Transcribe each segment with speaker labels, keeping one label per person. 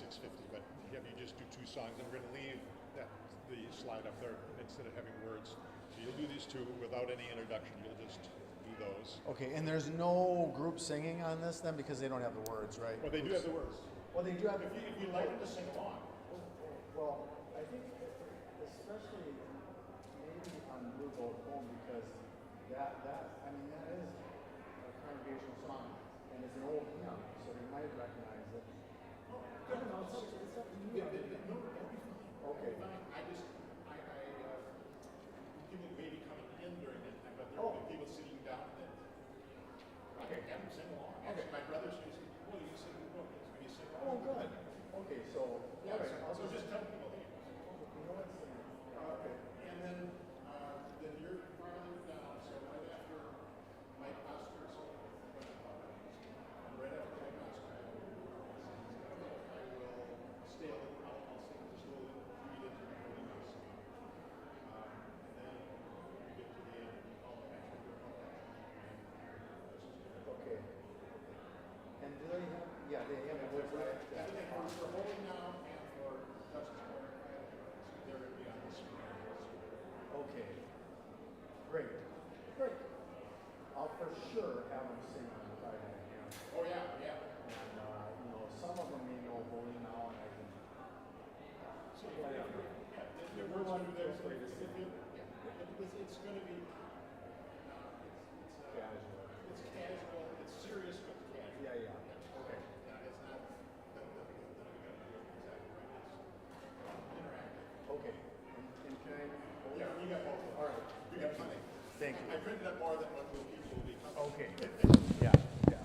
Speaker 1: 6:50, but have you just do 2 songs, and we're going to leave the slide up there instead of having words. So you'll do these 2 without any introduction. You'll just do those.
Speaker 2: Okay, and there's no group singing on this then because they don't have the words, right?
Speaker 1: Well, they do have the words.
Speaker 2: Well, they do have.
Speaker 1: If you'd like them to sing along.
Speaker 2: Well, I think especially maybe on Blue Boat Home because that is a congregational song and it's an old hymn, so they might recognize it. I don't know. It's up to you.
Speaker 1: No, that'd be fine.
Speaker 2: Okay.
Speaker 1: People may be coming in during that time, but there will be people sitting down and I can have them sing along.
Speaker 2: Okay.
Speaker 1: My brother's going to say, well, you sing the book. Will you sing along?
Speaker 2: Oh, good. Okay, so
Speaker 1: Yeah,
Speaker 2: right,
Speaker 1: so just tell people that.
Speaker 2: you know what's okay.
Speaker 1: And then you're farther down, so right after Mike Oster, so right after Mike Oster, I will stay a little, I'll sing just a little read into the holiness. And then we get to the end, we call it actually
Speaker 2: Okay. And do they have, yeah, they have it right.
Speaker 1: for holding now and for touch the water, they're going to be on the screen.
Speaker 2: Okay. Great. Great. I'll for sure have them sing on the Friday night.
Speaker 1: Oh yeah, yeah.
Speaker 2: And some of them may know Holy Now, and I can.
Speaker 1: So whatever. Yeah, we're one of those. It's going to be.
Speaker 2: Casual.
Speaker 1: It's casual. It's serious, but casual.
Speaker 2: Yeah, yeah. Okay.
Speaker 1: It's not.
Speaker 2: Okay. And can I?
Speaker 1: Yeah, we got both.
Speaker 2: All right.
Speaker 1: We got plenty.
Speaker 2: Thank you.
Speaker 1: I printed up more than what people will be coming.
Speaker 2: Okay. Yeah. Yeah.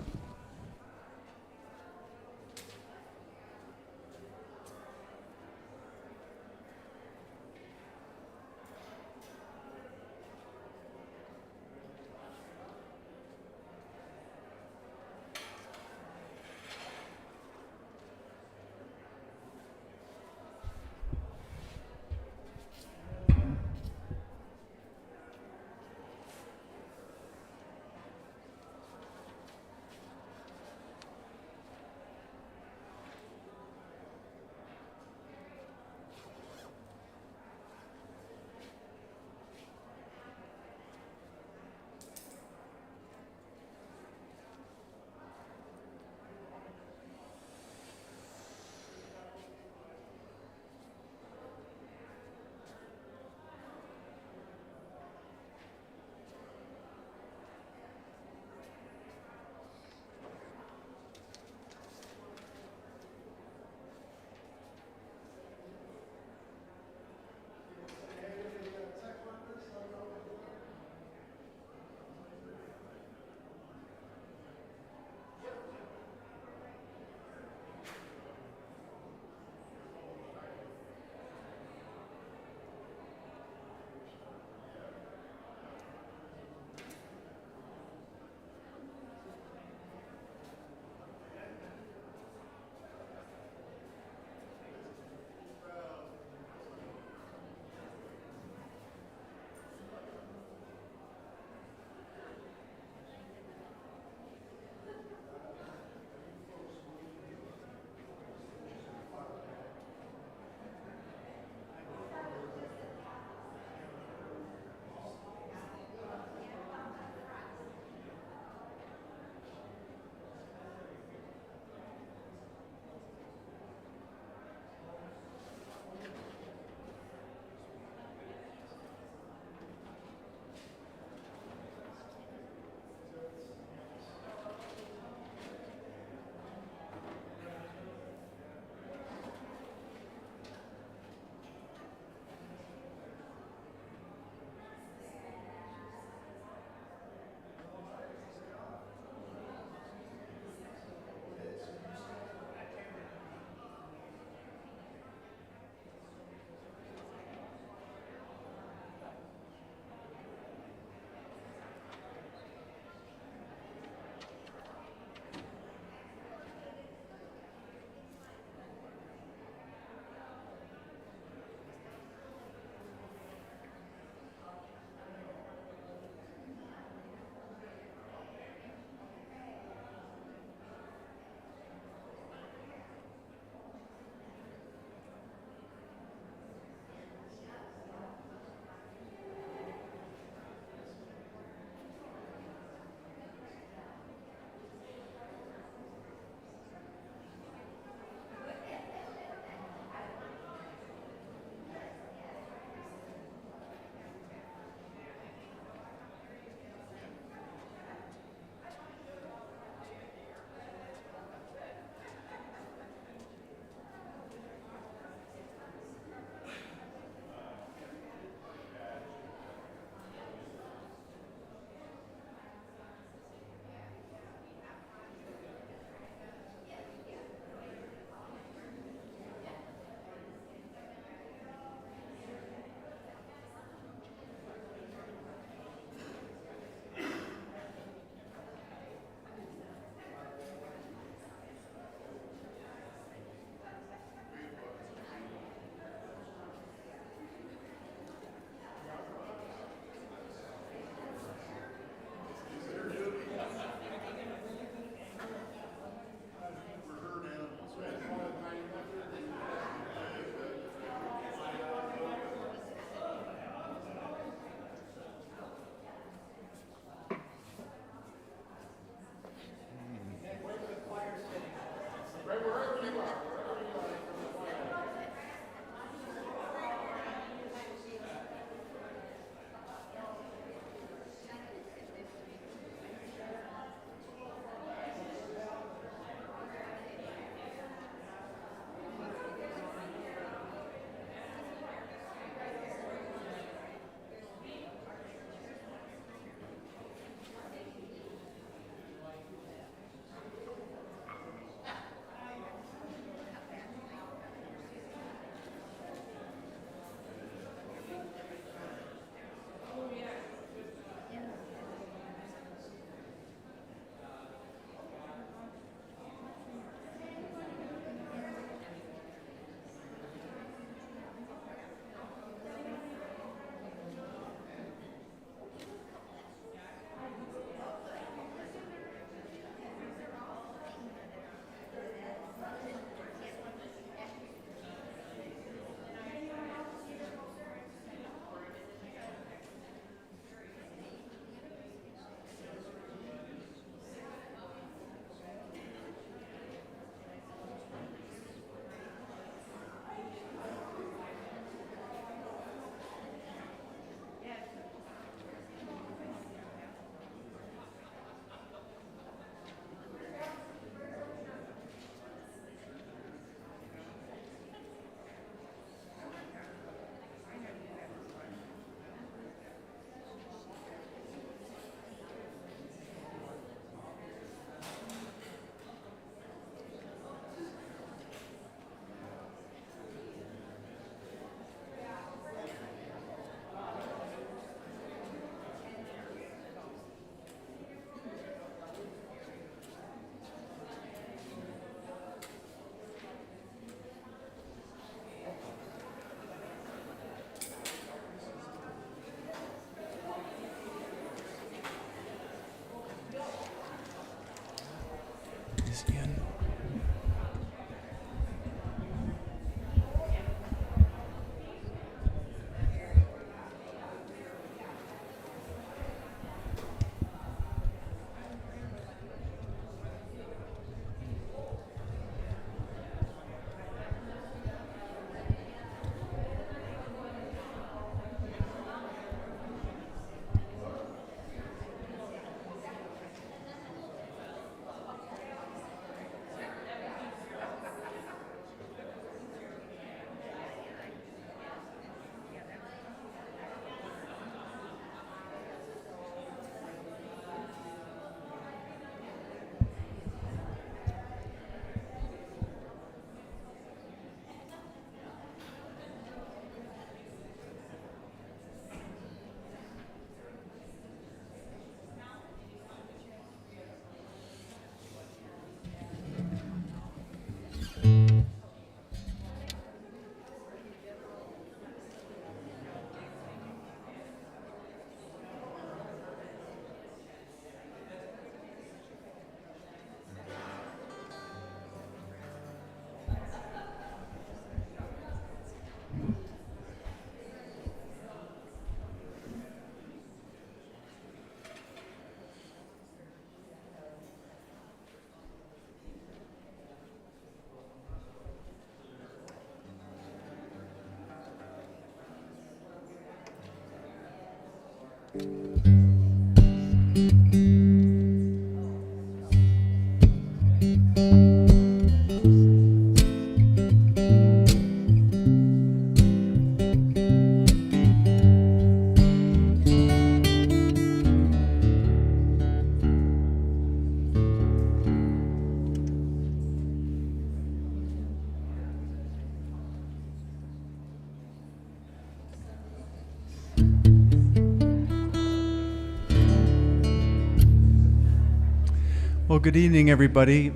Speaker 3: Well, good evening, everybody.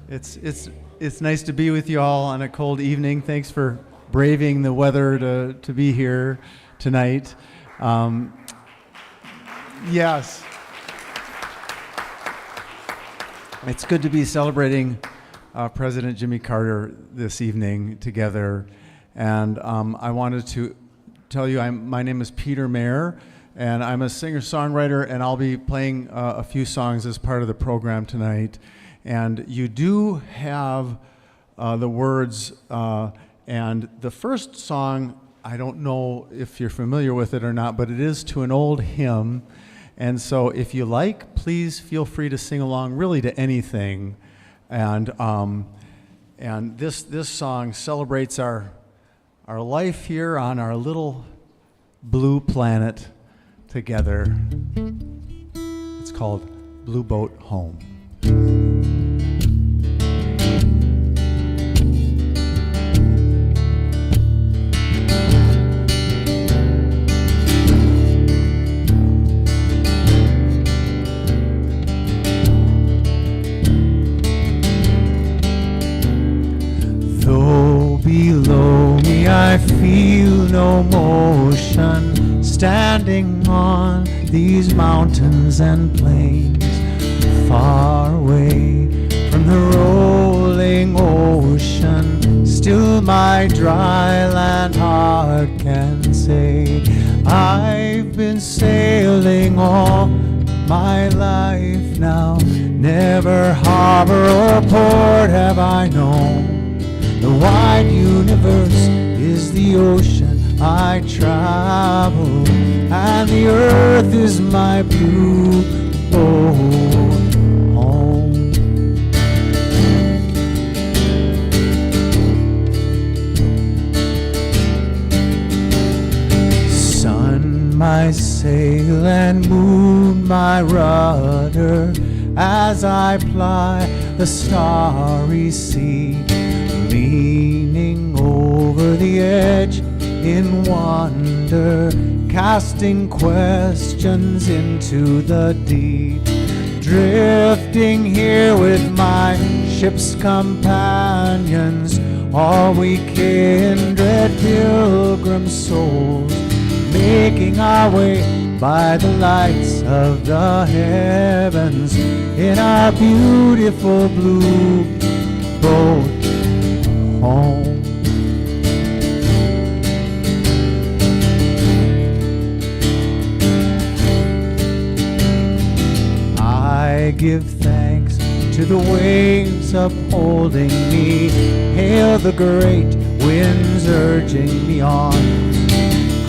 Speaker 3: It's nice to be with you all on a cold evening. Thanks for braving the weather to be here tonight. Yes. It's good to be celebrating President Jimmy Carter this evening together. And I wanted to tell you, my name is Peter Mayer, and I'm a singer-songwriter, and I'll be playing a few songs as part of the program tonight. And you do have the words, and the first song, I don't know if you're familiar with it or not, but it is to an old hymn. And so if you like, please feel free to sing along really to anything. And this song celebrates our life here on our little blue planet together. It's called Blue Boat Home. Though below me I feel no motion, standing on these mountains and plains, far away from the rolling ocean, still my dry land heart can say, I've been sailing all my life now, never harbor or port have I known. The wide universe is the ocean I travel, and the earth is my blue boat home. Sun, my sail, and moon, my rudder, as I ply the starry sea, leaning over the edge in wonder, casting questions into the deep, drifting here with my ship's companions, all we kindred pilgrim souls, making our way by the lights of the heavens in our beautiful blue boat home. I give thanks to the waves upholding me, hail the great winds urging me on,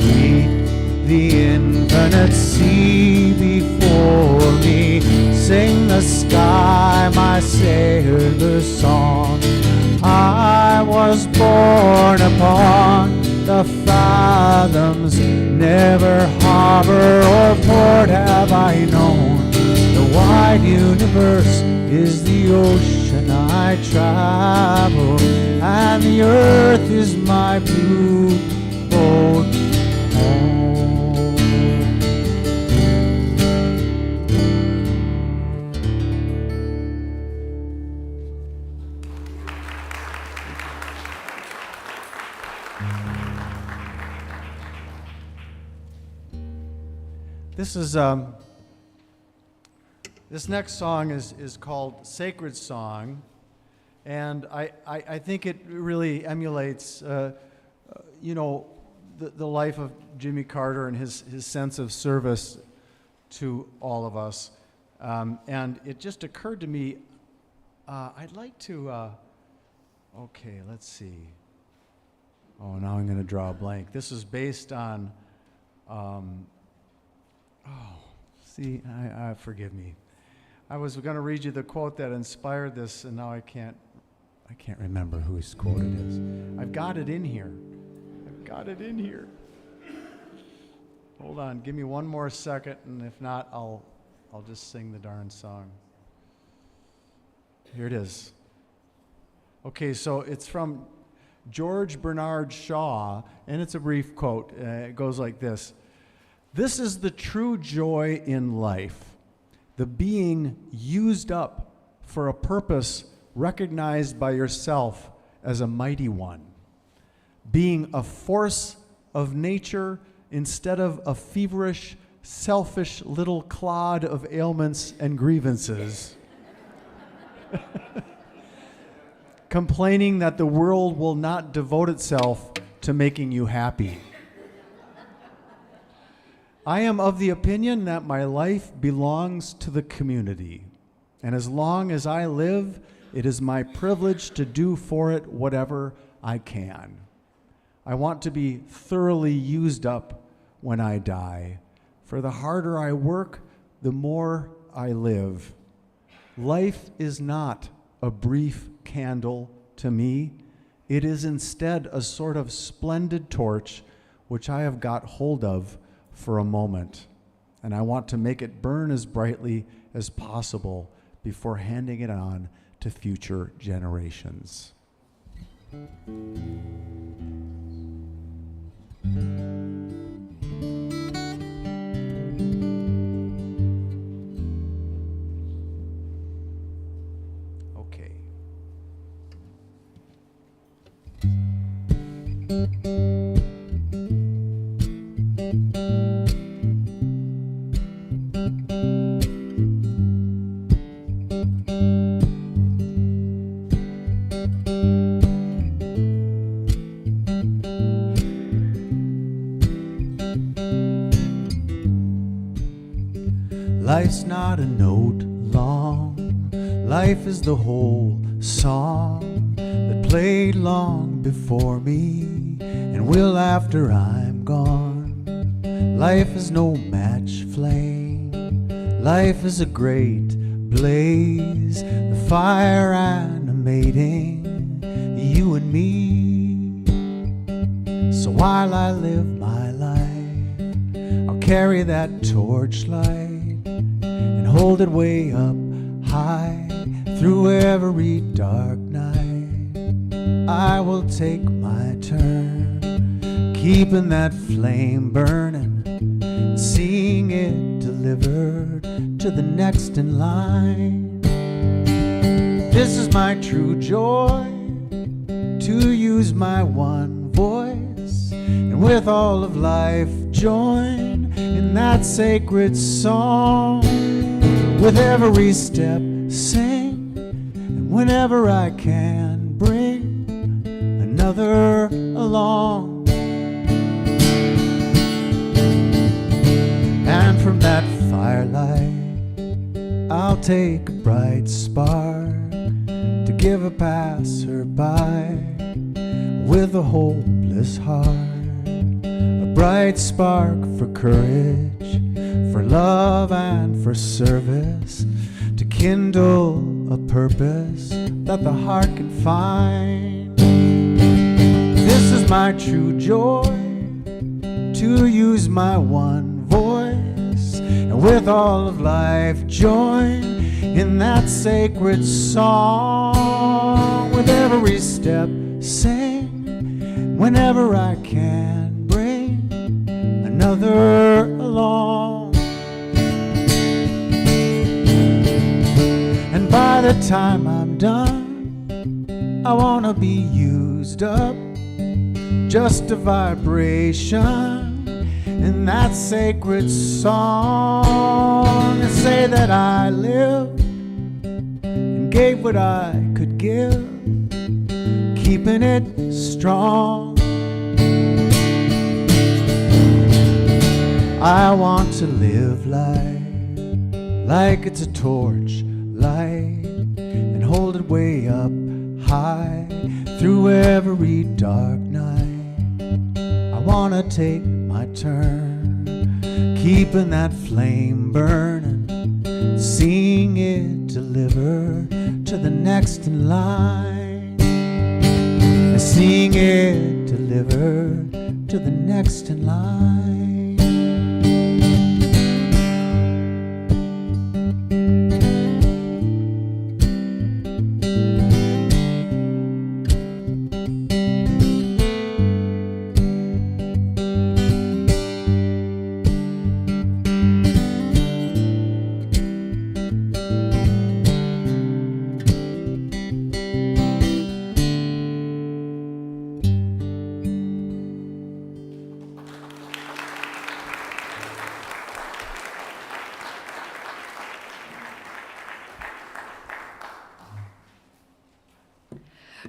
Speaker 3: greet the infinite sea before me, sing the sky my sailor's song. I was born upon the fathoms, never harbor or port have I known. The wide universe is the ocean I travel, and the earth is my blue boat home. This next song is called Sacred Song, and I think it really emulates, the life of Jimmy Carter and his sense of service to all of us. And it just occurred to me, I'd like to, okay, let's see. Oh, now I'm going to draw a blank. This is based on See, forgive me. I was going to read you the quote that inspired this, and now I can't remember whose quote it is. I've got it in here. Hold on, give me one more second, and if not, I'll just sing the darn song. Here it is. Okay, so it's from George Bernard Shaw, and it's a brief quote. It goes like this. This is the true joy in life, the being used up for a purpose recognized by yourself as a mighty one, being a force of nature instead of a feverish, selfish little clod of ailments and grievances, complaining that the world will not devote itself to making you happy. I am of the opinion that my life belongs to the community, and as long as I live, it is my privilege to do for it whatever I can. I want to be thoroughly used up when I die, for the harder I work, the more I live. Life is not a brief candle to me. It is instead a sort of splendid torch which I have got hold of for a moment, and I want to make it burn as brightly as possible before handing it on to future generations. Okay. Life's not a note long. Life is the whole song that played long before me and will after I'm gone. Life is no match flame. Life is a great blaze, the fire animating you and me. So while I live my life, I'll carry that torchlight and hold it way up high through every dark night. I will take my turn, keeping that flame burning, seeing it delivered to the next in line. This is my true joy, to use my one voice, and with all of life join in that sacred song. With every step sing, and whenever I can bring another along. And from that firelight I'll take a bright spark to give a passerby with a hopeless heart. A bright spark for courage, for love and for service, to kindle a purpose that the heart can find. This is my true joy, to use my one voice, and with all of life join in that sacred song. With every step sing, whenever I can bring another along. And by the time I'm done, I wanna be used up, just a vibration in that sacred song, and say that I lived and gave what I could give, keeping it strong. I want to live life like it's a torch light, and hold it way up high through every dark night. I wanna take my turn, keeping that flame burning, seeing it delivered to the next in line, and seeing it delivered to the next in line.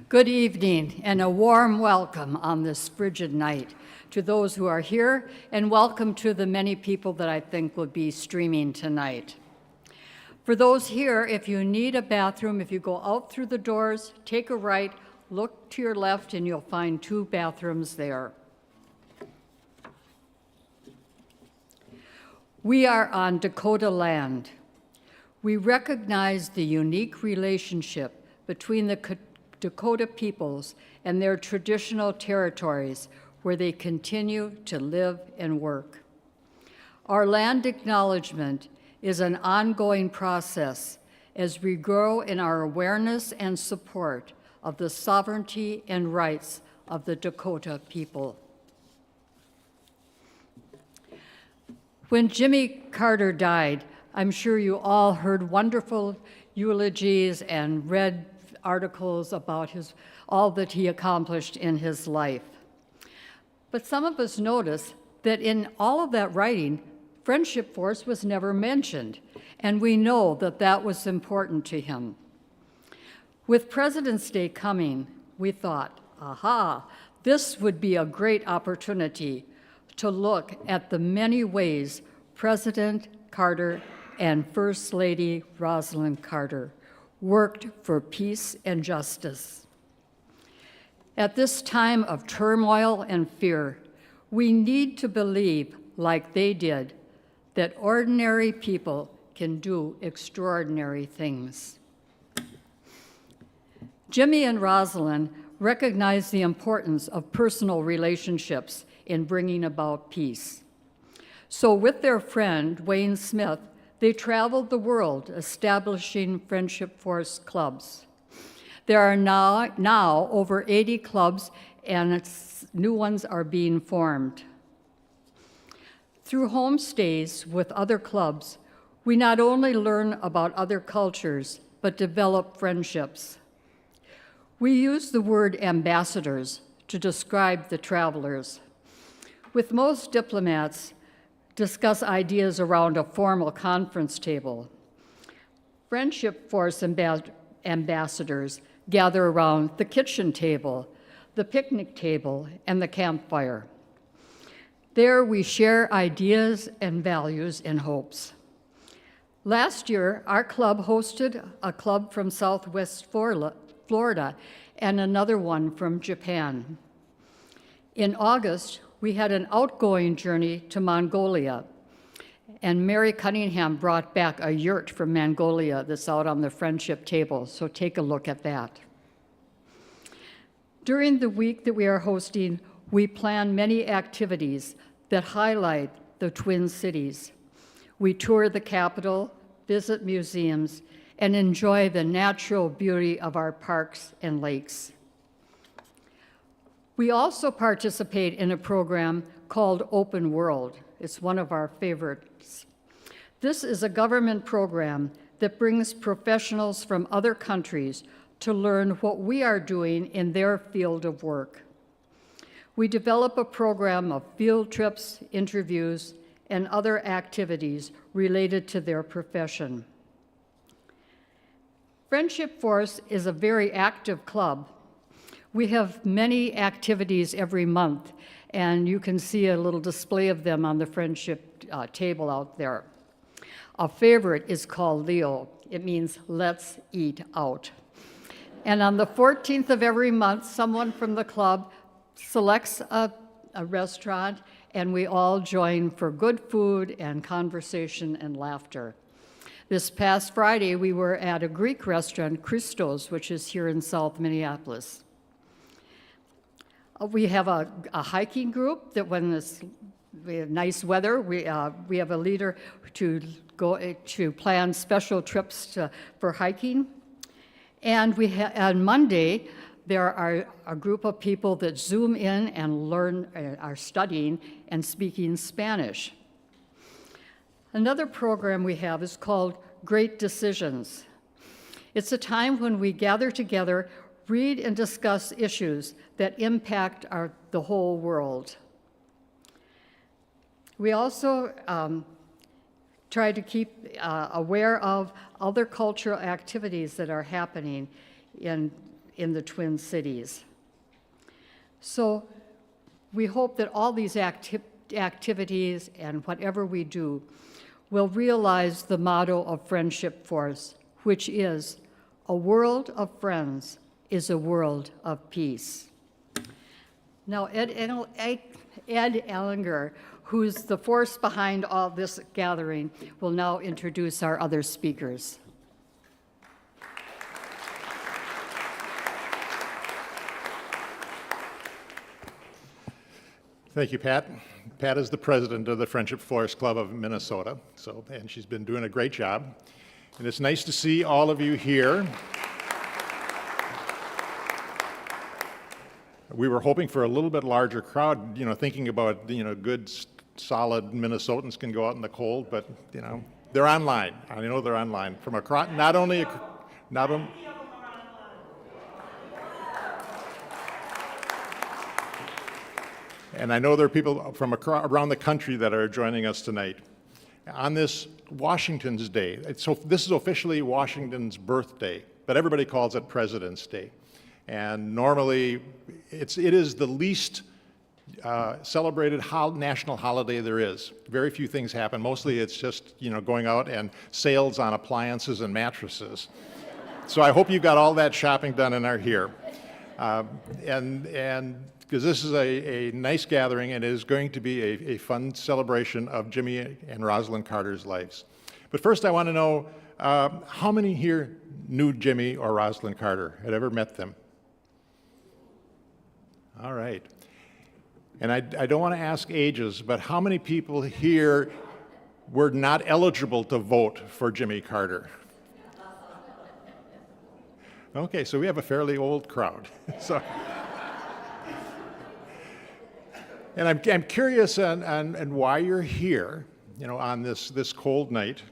Speaker 4: Good evening and a warm welcome on this frigid night to those who are here, and welcome to the many people that I think will be streaming tonight. For those here, if you need a bathroom, if you go out through the doors, take a right, look to your left, and you'll find 2 bathrooms there. We are on Dakota land. We recognize the unique relationship between the Dakota peoples and their traditional territories where they continue to live and work. Our land acknowledgement is an ongoing process as we grow in our awareness and support of the sovereignty and rights of the Dakota people. When Jimmy Carter died, I'm sure you all heard wonderful eulogies and read articles about all that he accomplished in his life. But some of us notice that in all of that writing, Friendship Force was never mentioned, and we know that that was important to him. With President's Day coming, we thought, aha, this would be a great opportunity to look at the many ways President Carter and First Lady Rosalynn Carter worked for peace and justice. At this time of turmoil and fear, we need to believe, like they did, that ordinary people can do extraordinary things. Jimmy and Rosalynn recognized the importance of personal relationships in bringing about peace. So with their friend, Wayne Smith, they traveled the world establishing Friendship Force clubs. There are now over 80 clubs, and new ones are being formed. Through homestays with other clubs, we not only learn about other cultures, but develop friendships. We use the word ambassadors to describe the travelers. With most diplomats, discuss ideas around a formal conference table. Friendship Force ambassadors gather around the kitchen table, the picnic table, and the campfire. There we share ideas and values and hopes. Last year, our club hosted a club from Southwest Florida and another one from Japan. In August, we had an outgoing journey to Mongolia, and Mary Cunningham brought back a yurt from Mongolia that's out on the friendship table, so take a look at that. During the week that we are hosting, we plan many activities that highlight the Twin Cities. We tour the capital, visit museums, and enjoy the natural beauty of our parks and lakes. We also participate in a program called Open World. It's one of our favorites. This is a government program that brings professionals from other countries to learn what we are doing in their field of work. We develop a program of field trips, interviews, and other activities related to their profession. Friendship Force is a very active club. We have many activities every month, and you can see a little display of them on the friendship table out there. A favorite is called Leo. It means let's eat out. And on the 14th of every month, someone from the club selects a restaurant, and we all join for good food and conversation and laughter. This past Friday, we were at a Greek restaurant, Christos, which is here in South Minneapolis. We have a hiking group that when we have nice weather, we have a leader to go to plan special trips for hiking. And on Monday, there are a group of people that Zoom in and are studying and speaking Spanish. Another program we have is called Great Decisions. It's a time when we gather together, read and discuss issues that impact the whole world. We also try to keep aware of other cultural activities that are happening in the Twin Cities. So we hope that all these activities and whatever we do will realize the motto of Friendship Force, which is, a world of friends is a world of peace. Now, Ed Ehlinger, who's the force behind all this gathering, will now introduce our other speakers.
Speaker 1: Thank you, Pat. Pat is the president of the Friendship Forest Club of Minnesota, and she's been doing a great job. And it's nice to see all of you here. We were hoping for a little bit larger crowd, thinking about, good, solid Minnesotans can go out in the cold, but, they're online. I know they're online from across, not only. And I know there are people from around the country that are joining us tonight. On this Washington's Day, so this is officially Washington's birthday, but everybody calls it President's Day. And normally, it is the least celebrated national holiday there is. Very few things happen. Mostly it's just, going out and sales on appliances and mattresses. So I hope you got all that shopping done and are here. And because this is a nice gathering and it is going to be a fun celebration of Jimmy and Rosalynn Carter's lives. But first I want to know, how many here knew Jimmy or Rosalynn Carter, had ever met them? All right. And I don't want to ask ages, but how many people here were not eligible to vote for Jimmy Carter? Okay, so we have a fairly old crowd. So. And I'm curious on why you're here, on this cold night.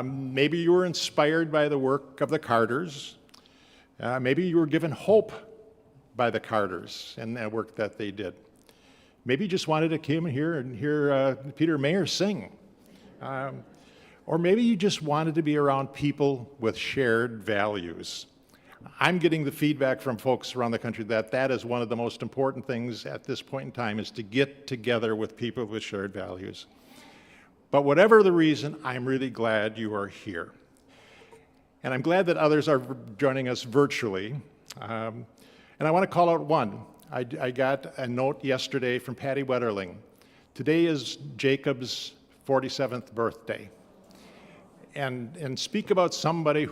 Speaker 1: Maybe you were inspired by the work of the Carters. Maybe you were given hope by the Carters and the work that they did. Maybe you just wanted to come here and hear Peter Mayer sing. Or maybe you just wanted to be around people with shared values. I'm getting the feedback from folks around the country that is one of the most important things at this point in time, is to get together with people with shared values. But whatever the reason, I'm really glad you are here. And I'm glad that others are joining us virtually. And I want to call out one. I got a note yesterday from Patty Wetterling. Today is Jacob's 47th birthday. And speak about somebody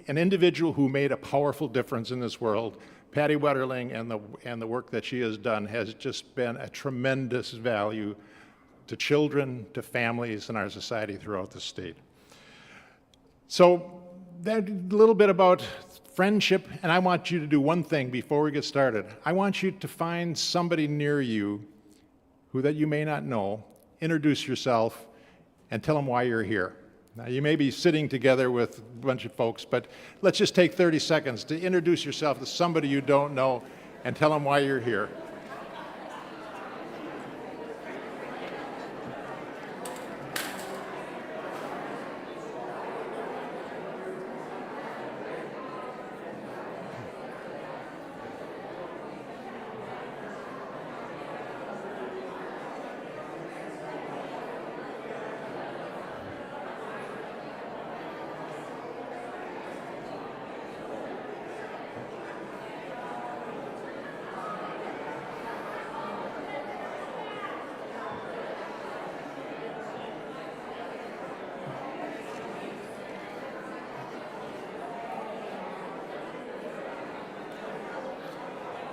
Speaker 1: an individual who made a powerful difference in this world. Patty Wetterling and the work that she has done has just been a tremendous value to children, to families, and our society throughout the state. So that a little bit about friendship, and I want you to do one thing before we get started. I want you to find somebody near you that you may not know, introduce yourself, and tell them why you're here. Now, you may be sitting together with a bunch of folks, but let's just take 30 seconds to introduce yourself to somebody you don't know and tell them why you're here.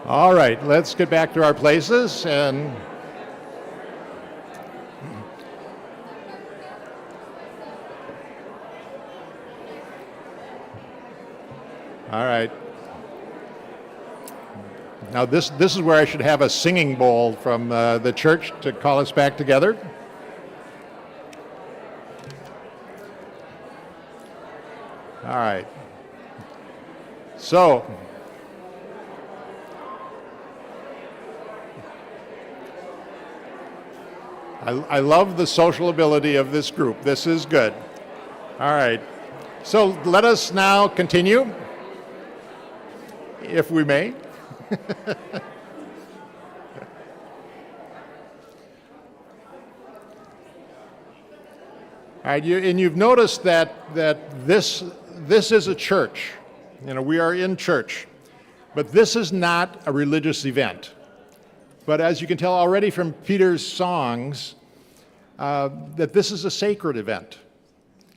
Speaker 1: All right, let's get back to our places and all right. Now this is where I should have a singing bowl from the church to call us back together. All right. So, I love the social ability of this group. This is good. All right. So let us now continue, if we may. All right, and you've noticed that this is a church. You know, we are in church, but this is not a religious event. But as you can tell already from Peter's songs, that this is a sacred event.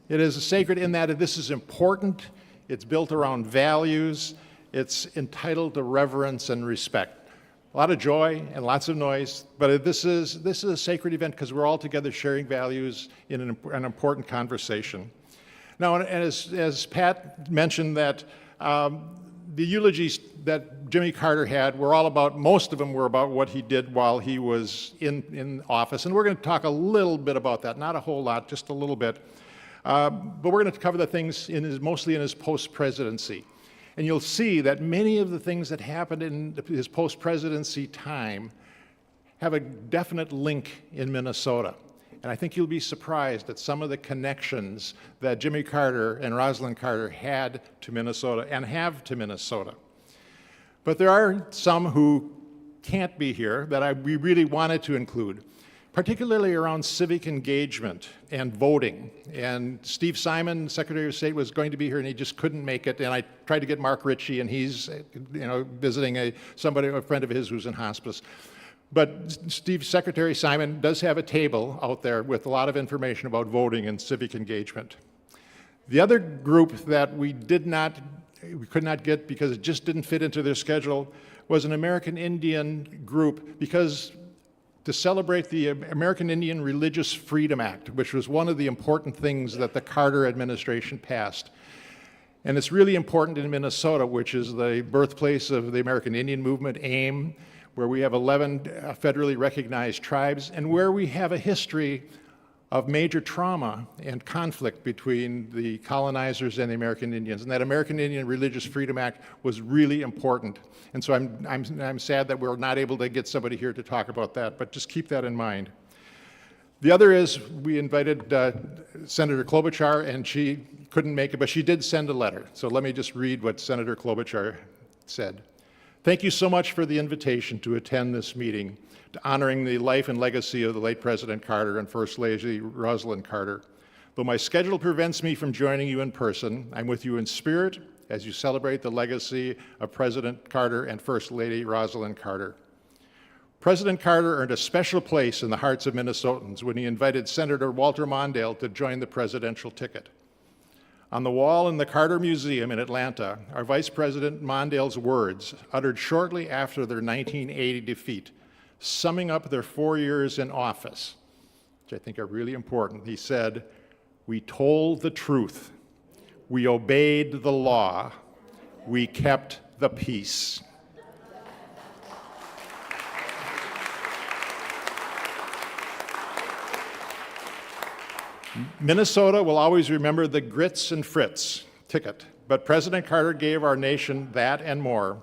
Speaker 1: It is sacred in that this is important. It's built around values. It's entitled to reverence and respect. A lot of joy and lots of noise, but this is a sacred event because we're all together sharing values in an important conversation. Now, and as Pat mentioned, that the eulogies that Jimmy Carter had were all about, most of them were about what he did while he was in office, and we're going to talk a little bit about that, not a whole lot, just a little bit. But we're going to cover the things mostly in his post-presidency. And you'll see that many of the things that happened in his post-presidency time have a definite link in Minnesota. And I think you'll be surprised at some of the connections that Jimmy Carter and Rosalynn Carter had to Minnesota and have to Minnesota. But there are some who can't be here that we really wanted to include, particularly around civic engagement and voting. And Steve Simon, Secretary of State, was going to be here and he just couldn't make it. And I tried to get Mark Ritchie, and he's visiting a friend of his who's in hospice. But Secretary Simon does have a table out there with a lot of information about voting and civic engagement. The other group that we could not get because it just didn't fit into their schedule was an American Indian group, because to celebrate the American Indian Religious Freedom Act, which was one of the important things that the Carter administration passed. And it's really important in Minnesota, which is the birthplace of the American Indian movement, AIM, where we have 11 federally recognized tribes, and where we have a history of major trauma and conflict between the colonizers and the American Indians. And that American Indian Religious Freedom Act was really important. And so I'm sad that we're not able to get somebody here to talk about that, but just keep that in mind. The other is we invited Senator Klobuchar, and she couldn't make it, but she did send a letter. So let me just read what Senator Klobuchar said. Thank you so much for the invitation to attend this meeting, to honoring the life and legacy of the late President Carter and First Lady Rosalynn Carter. Though my schedule prevents me from joining you in person, I'm with you in spirit as you celebrate the legacy of President Carter and First Lady Rosalynn Carter. President Carter earned a special place in the hearts of Minnesotans when he invited Senator Walter Mondale to join the presidential ticket. On the wall in the Carter Museum in Atlanta are Vice President Mondale's words, uttered shortly after their 1980 defeat, summing up their 4 years in office, which I think are really important. He said, "We told the truth, we obeyed the law, we kept the peace." Minnesota will always remember the grits and frits ticket, but President Carter gave our nation that and more.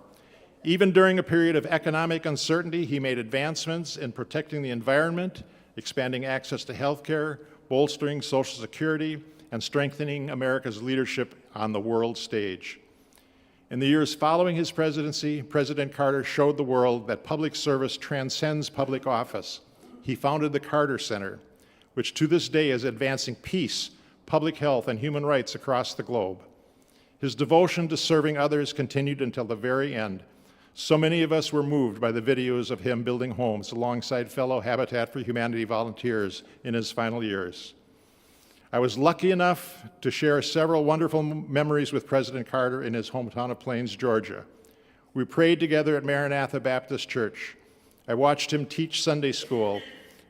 Speaker 1: Even during a period of economic uncertainty, he made advancements in protecting the environment, expanding access to health care, bolstering Social Security, and strengthening America's leadership on the world stage. In the years following his presidency, President Carter showed the world that public service transcends public office. He founded the Carter Center, which to this day is advancing peace, public health, and human rights across the globe. His devotion to serving others continued until the very end. So many of us were moved by the videos of him building homes alongside fellow Habitat for Humanity volunteers in his final years. I was lucky enough to share several wonderful memories with President Carter in his hometown of Plains, Georgia, We prayed together at Maranatha Baptist Church. I watched him teach Sunday school,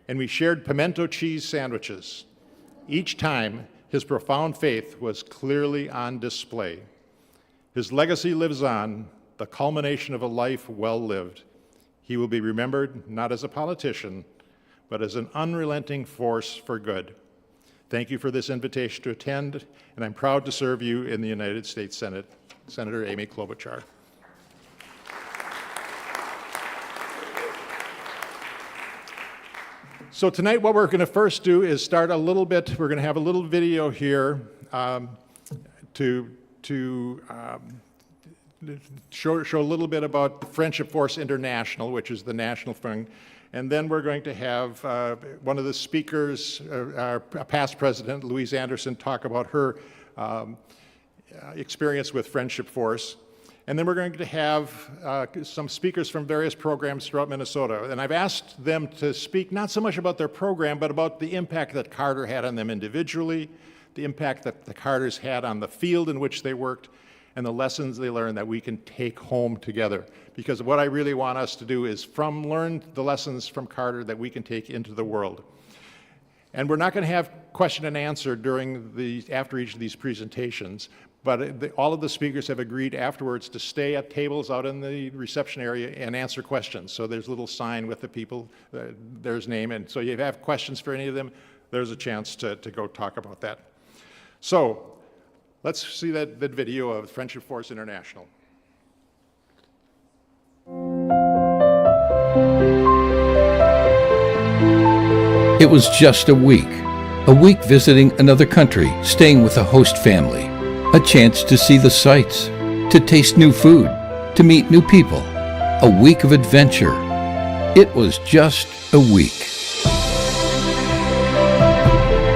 Speaker 1: and we shared pimento cheese sandwiches. Each time, his profound faith was clearly on display. His legacy lives on, the culmination of a life well lived. He will be remembered not as a politician, but as an unrelenting force for good. Thank you for this invitation to attend, and I'm proud to serve you in the United States Senate. Senator Amy Klobuchar. So tonight what we're going to first do is start a little bit, we're going to have a little video here to show a little bit about the Friendship Force International, which is the national thing. And then we're going to have one of the speakers, our past president, Louise Anderson, talk about her experience with Friendship Force. And then we're going to have some speakers from various programs throughout Minnesota. And I've asked them to speak not so much about their program, but about the impact that Carter had on them individually, the impact that the Carters had on the field in which they worked, and the lessons they learned that we can take home together. Because what I really want us to do is learn the lessons from Carter that we can take into the world. And we're not going to have question and answer after each of these presentations, but all of the speakers have agreed afterwards to stay at tables out in the reception area and answer questions. So there's a little sign with the people, there's name, and so if you have questions for any of them, there's a chance to go talk about that. So let's see that video of Friendship Force International.
Speaker 5: It was just a week visiting another country, staying with a host family, a chance to see the sights, to taste new food, to meet new people, a week of adventure. It was just a week.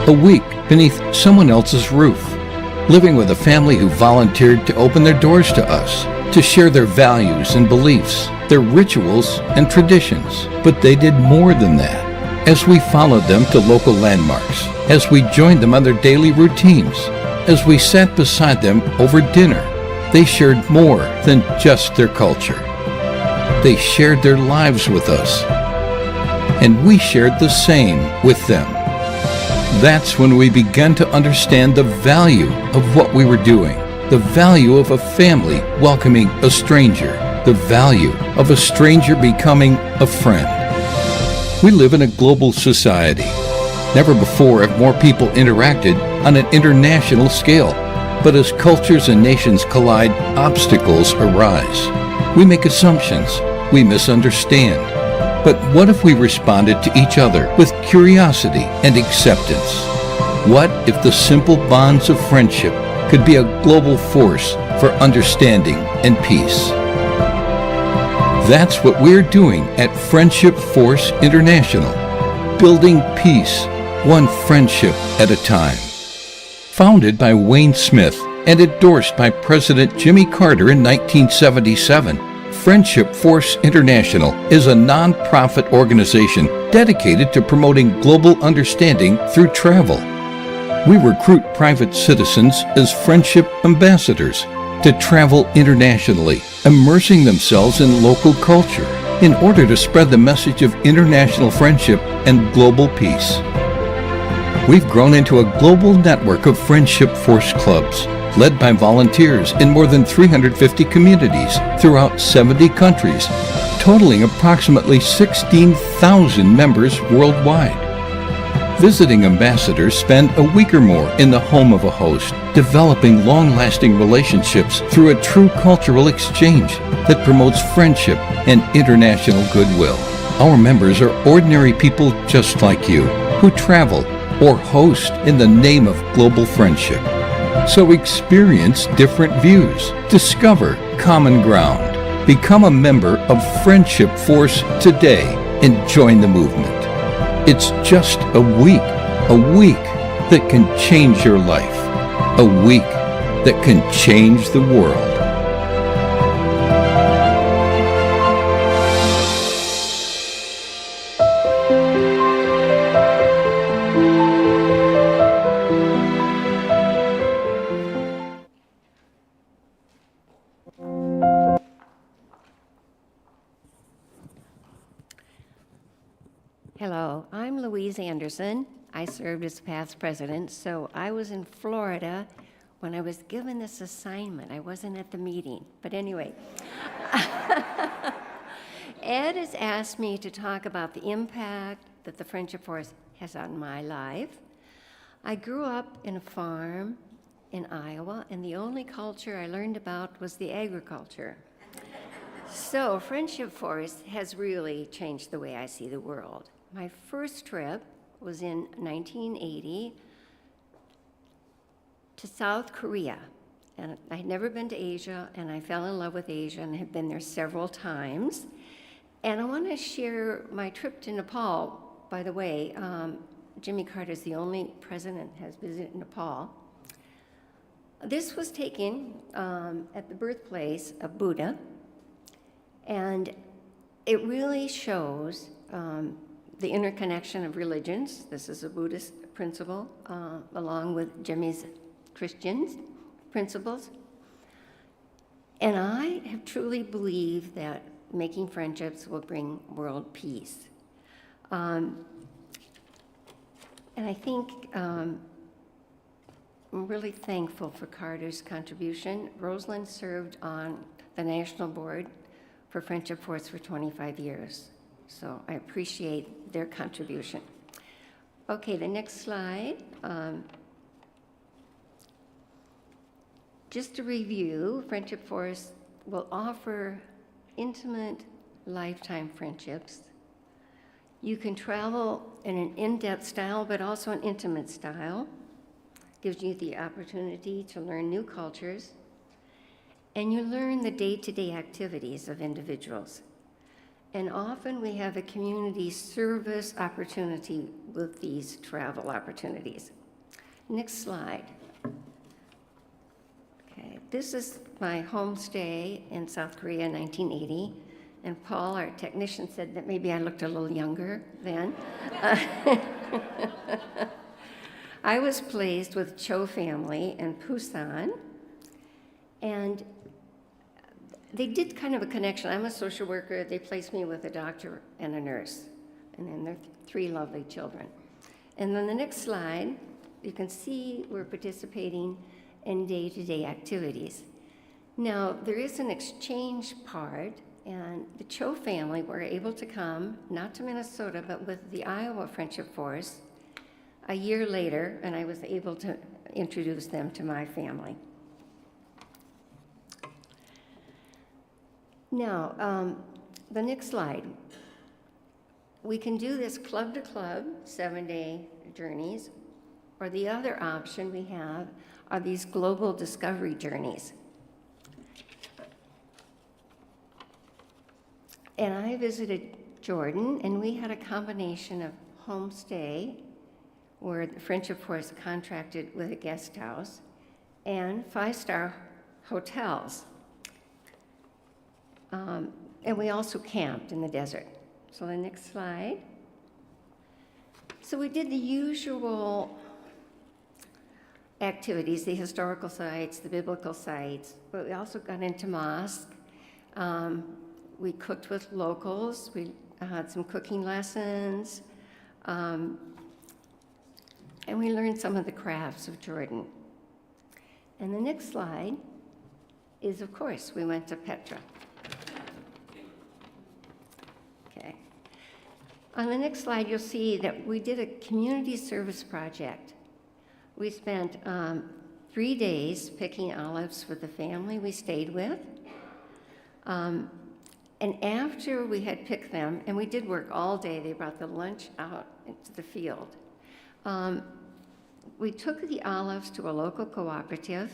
Speaker 5: A week beneath someone else's roof, living with a family who volunteered to open their doors to us, to share their values and beliefs, their rituals and traditions. But they did more than that. As we followed them to local landmarks, as we joined them on their daily routines, as we sat beside them over dinner, they shared more than just their culture. They shared their lives with us, and we shared the same with them. That's when we began to understand the value of what we were doing, the value of a family welcoming a stranger, the value of a stranger becoming a friend. We live in a global society. Never before have more people interacted on an international scale. But as cultures and nations collide, obstacles arise. We make assumptions. We misunderstand. But what if we responded to each other with curiosity and acceptance? What if the simple bonds of friendship could be a global force for understanding and peace? That's what we're doing at Friendship Force International, building peace, one friendship at a time. Founded by Wayne Smith and endorsed by President Jimmy Carter in 1977, Friendship Force International is a non-profit organization dedicated to promoting global understanding through travel. We recruit private citizens as friendship ambassadors to travel internationally, immersing themselves in local culture in order to spread the message of international friendship and global peace. We've grown into a global network of Friendship Force clubs, led by volunteers in more than 350 communities throughout 70 countries, totaling approximately 16,000 members worldwide. Visiting ambassadors spend a week or more in the home of a host, developing long-lasting relationships through a true cultural exchange that promotes friendship and international goodwill. Our members are ordinary people just like you, who travel or host in the name of global friendship. So experience different views, discover common ground, become a member of Friendship Force today, and join the movement. It's just a week that can change your life, a week that can change the world.
Speaker 6: I'm Louise Anderson. I served as past president, so I was in Florida when I was given this assignment. I wasn't at the meeting, but anyway. Ed has asked me to talk about the impact that the Friendship Force has on my life. I grew up in a farm in Iowa, and the only culture I learned about was the agriculture. So Friendship Force has really changed the way I see the world. My first trip was in 1980 to South Korea. And I'd never been to Asia, and I fell in love with Asia and have been there several times. And I want to share my trip to Nepal. By the way, Jimmy Carter is the only president that has visited Nepal. This was taken at the birthplace of Buddha, and it really shows the interconnection of religions. This is a Buddhist principle, along with Jimmy's Christian principles. And I have truly believed that making friendships will bring world peace. And I think I'm really thankful for Carter's contribution. Rosalynn served on the national board for Friendship Force for 25 years. So I appreciate their contribution. Okay, the next slide. Just to review, Friendship Force will offer intimate lifetime friendships. You can travel in an in-depth style, but also an intimate style. Gives you the opportunity to learn new cultures, and you learn the day-to-day activities of individuals. And often we have a community service opportunity with these travel opportunities. Next slide. Okay, this is my homestay in South Korea in 1980. And Paul, our technician, said that maybe I looked a little younger then. I was placed with Cho family in Busan, and they did kind of a connection. I'm a social worker. They placed me with a doctor and a nurse, and then their 3 lovely children. And then the next slide, you can see we're participating in day-to-day activities. Now, there is an exchange part, and the Cho family were able to come, not to Minnesota, but with the Iowa Friendship Force a year later, and I was able to introduce them to my family. Now, the next slide. We can do this club to club, 7-day journeys, or the other option we have are these global discovery journeys. And I visited Jordan, and we had a combination of homestay, where the Friendship Force contracted with a guest house, and 5-star hotels. And we also camped in the desert. So the next slide. So we did the usual activities, the historical sites, the biblical sites, but we also got into mosque. We cooked with locals. We had some cooking lessons. And we learned some of the crafts of Jordan. And the next slide is, of course, we went to Petra. Okay. On the next slide, you'll see that we did a community service project. We spent 3 days picking olives for the family we stayed with. And after we had picked them, and we did work all day, they brought the lunch out into the field. We took the olives to a local cooperative,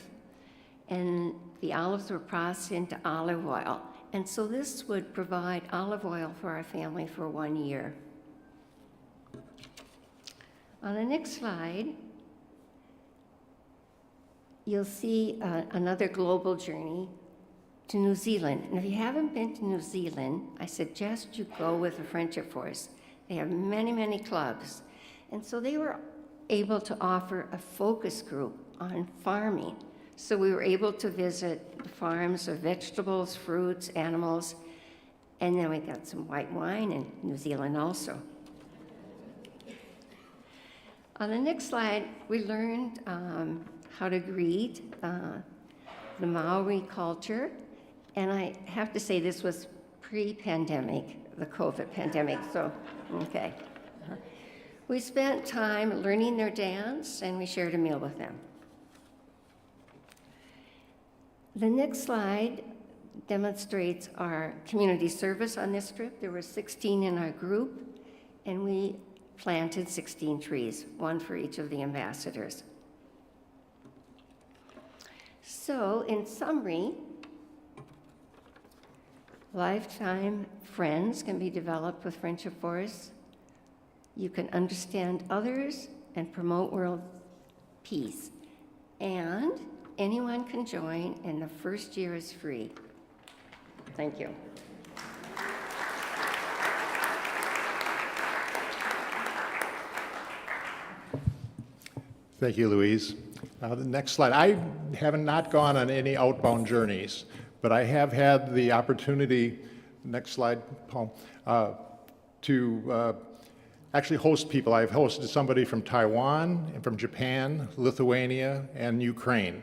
Speaker 6: and the olives were processed into olive oil. And so this would provide olive oil for our family for 1 year. On the next slide, you'll see another global journey to New Zealand. And if you haven't been to New Zealand, I suggest you go with the Friendship Force. They have many, many clubs. And so they were able to offer a focus group on farming. So we were able to visit the farms of vegetables, fruits, animals, and then we got some white wine in New Zealand also. On the next slide, we learned how to greet the Maori culture. And I have to say this was pre-pandemic, the COVID pandemic, so, okay. We spent time learning their dance and we shared a meal with them. The next slide demonstrates our community service on this trip. There were 16 in our group, and we planted 16 trees, one for each of the ambassadors. So, in summary, lifetime friends can be developed with Friendship Force. You can understand others and promote world peace. And anyone can join, and the first year is free. Thank you.
Speaker 1: Thank you, Louise. The next slide. I have not gone on any outbound journeys, but I have had the opportunity, next slide, Paul, to actually host people. I've hosted somebody from Taiwan, and from Japan, Lithuania, and Ukraine.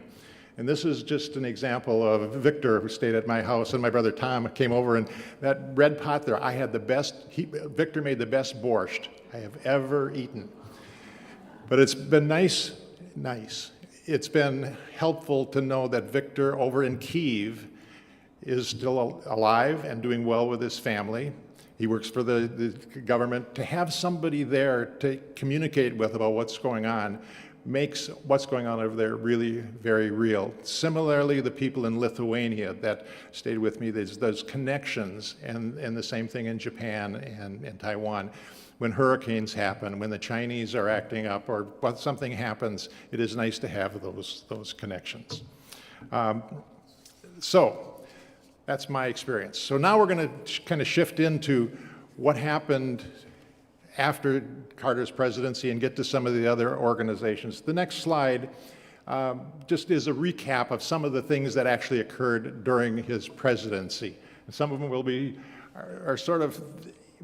Speaker 1: And this is just an example of Victor, who stayed at my house, and my brother Tom came over, and that red pot there, I had the best, Victor made the best borscht I have ever eaten. But it's been nice. It's been helpful to know that Victor over in Kyiv is still alive and doing well with his family. He works for the government. To have somebody there to communicate with about what's going on makes what's going on over there really very real. Similarly, the people in Lithuania that stayed with me, there's those connections, and the same thing in Japan and Taiwan. When hurricanes happen, when the Chinese are acting up, or when something happens, it is nice to have those connections. So that's my experience. So now we're going to kind of shift into what happened after Carter's presidency and get to some of the other organizations. The next slide just is a recap of some of the things that actually occurred during his presidency. And some of them are sort of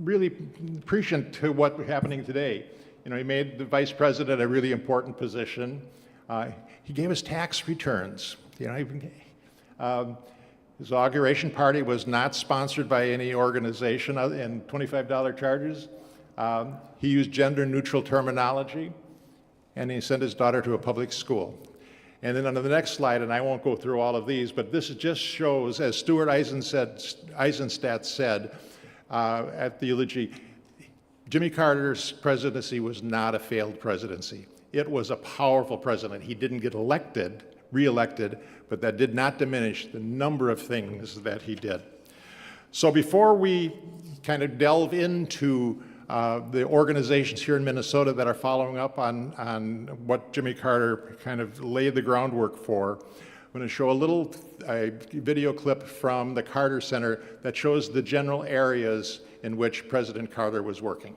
Speaker 1: really prescient to what's happening today. You know, he made the vice president a really important position. He gave us tax returns. You know, his inauguration party was not sponsored by any organization and $25 charges. He used gender-neutral terminology, and he sent his daughter to a public school. And then on the next slide, and I won't go through all of these, but this just shows, as Stuart Eisenstadt said at the eulogy, Jimmy Carter's presidency was not a failed presidency. It was a powerful president. He didn't get re-elected, but that did not diminish the number of things that he did. So before we kind of delve into the organizations here in Minnesota that are following up on what Jimmy Carter kind of laid the groundwork for, I'm going to show a video clip from the Carter Center that shows the general areas in which President Carter was working.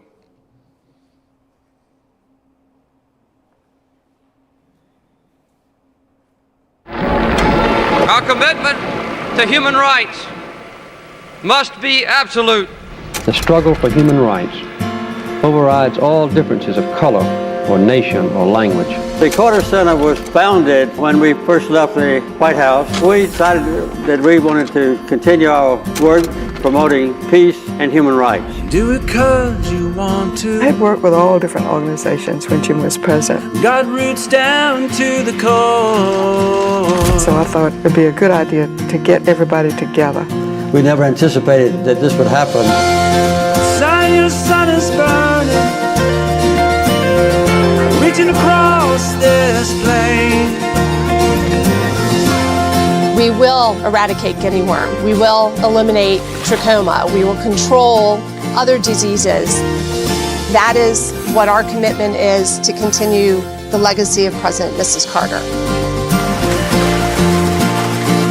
Speaker 7: Our commitment to human rights must be absolute.
Speaker 8: The struggle for human rights overrides all differences of color or nation or language.
Speaker 9: The Carter Center was founded when we first left the White House. We decided that we wanted to continue our work promoting peace and human rights.
Speaker 10: Do it 'cause you want to.
Speaker 11: I had worked with all different organizations when Jim was president.
Speaker 10: Got roots down to the core.
Speaker 11: So I thought it'd be a good idea to get everybody together.
Speaker 9: We never anticipated that this would happen.
Speaker 10: Your sun is burning, reaching across this plain.
Speaker 12: We will eradicate guinea worm. We will eliminate trachoma. We will control other diseases. That is what our commitment is to continue the legacy of President Mrs. Carter.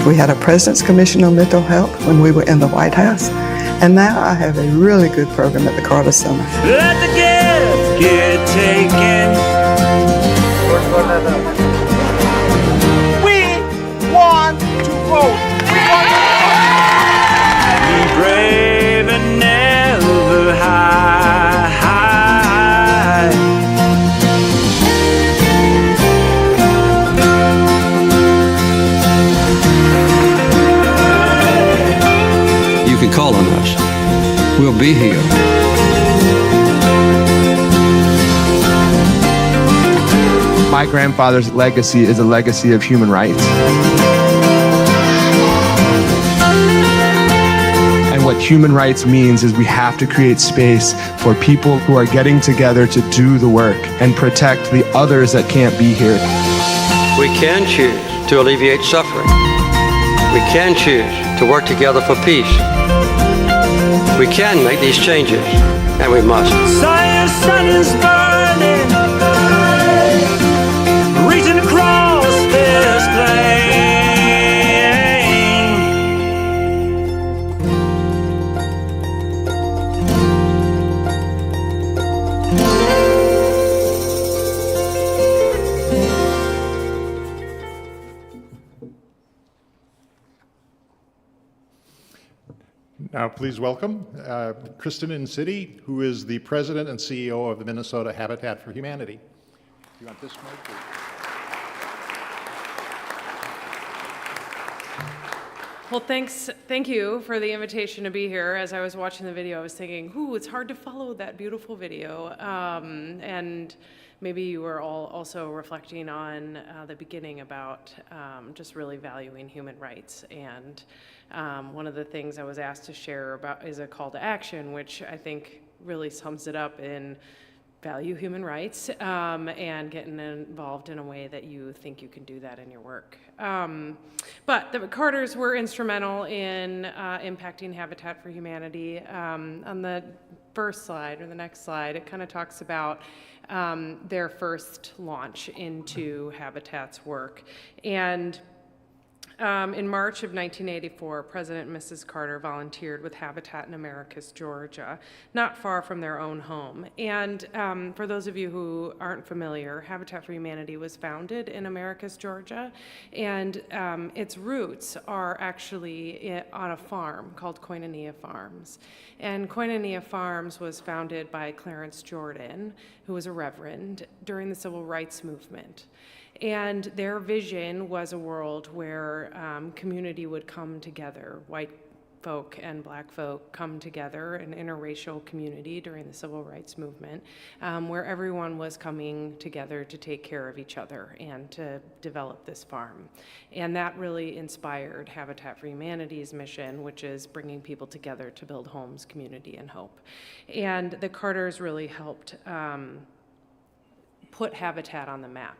Speaker 11: We had a President's Commission on Mental Health when we were in the White House. And now I have a really good program at the Carter Center.
Speaker 10: Let the gift get taken.
Speaker 2: We want to vote.
Speaker 10: Be brave and never hide.
Speaker 9: can call on us. We'll be here.
Speaker 13: My grandfather's legacy is a legacy of human rights. And what human rights means is we have to create space for people who are getting together to do the work and protect the others that can't be here.
Speaker 9: We can choose to alleviate suffering. We can choose to work together for peace. We can make these changes, and we must.
Speaker 10: Your sun is burning, reaching across this plain.
Speaker 1: Now, please welcome Cristen Incitti, who is the President and CEO of the Minnesota Habitat for Humanity. Do you want this mic?
Speaker 14: Well, thank you for the invitation to be here. As I was watching the video, I was thinking, ooh, it's hard to follow that beautiful video. And maybe you were all also reflecting on the beginning about just really valuing human rights. And one of the things I was asked to share about is a call to action, which I think really sums it up in value human rights and getting involved in a way that you think you can do that in your work. But the Carters were instrumental in impacting Habitat for Humanity. On the first slide, or the next slide, it kind of talks about their first launch into Habitat's work. And in March of 1984, President and Mrs. Carter volunteered with Habitat in Americus, Georgia, not far from their own home. And for those of you who aren't familiar, Habitat for Humanity was founded in Americus, Georgia, and its roots are actually on a farm called Koinonia Farms. And Koinonia Farms was founded by Clarence Jordan, who was a reverend, during the Civil Rights Movement. And their vision was a world where community would come together, white folk and black folk come together, an interracial community during the Civil Rights Movement, where everyone was coming together to take care of each other and to develop this farm. And that really inspired Habitat for Humanity's mission, which is bringing people together to build homes, community, and hope. And the Carters really helped put Habitat on the map,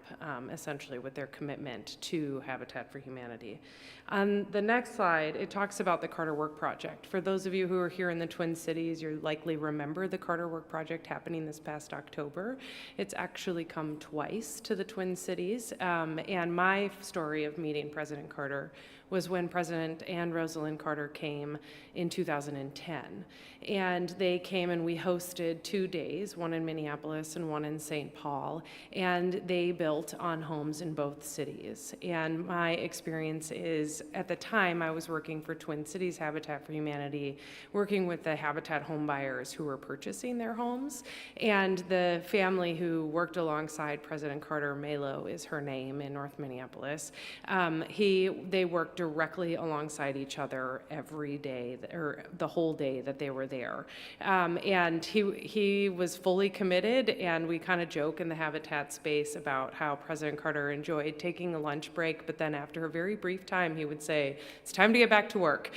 Speaker 14: essentially, with their commitment to Habitat for Humanity. On the next slide, it talks about the Carter Work Project. For those of you who are here in the Twin Cities, you likely remember the Carter Work Project happening this past October. It's actually come twice to the Twin Cities, and my story of meeting President Carter was when President and Rosalynn Carter came in 2010. And they came and we hosted 2 days, one in Minneapolis and one in St. Paul, and they built on homes in both cities. And my experience is, at the time I was working for Twin Cities Habitat for Humanity, working with the Habitat home buyers who were purchasing their homes. And the family who worked alongside President Carter, Malo is her name, in North Minneapolis, they worked directly alongside each other every day, or the whole day that they were there. And he was fully committed, and we kind of joke in the Habitat space about how President Carter enjoyed taking a lunch break, but then after a very brief time, he would say, it's time to get back to work.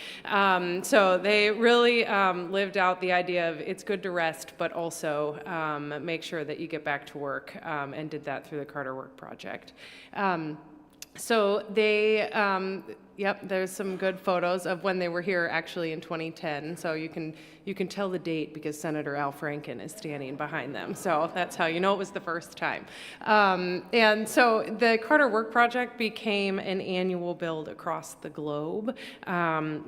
Speaker 14: So they really lived out the idea of it's good to rest, but also make sure that you get back to work, and did that through the Carter Work Project. So they, there's some good photos of when they were here actually in 2010. So you can tell the date because Senator Al Franken is standing behind them. So that's how you know it was the first time. And so the Carter Work Project became an annual build across the globe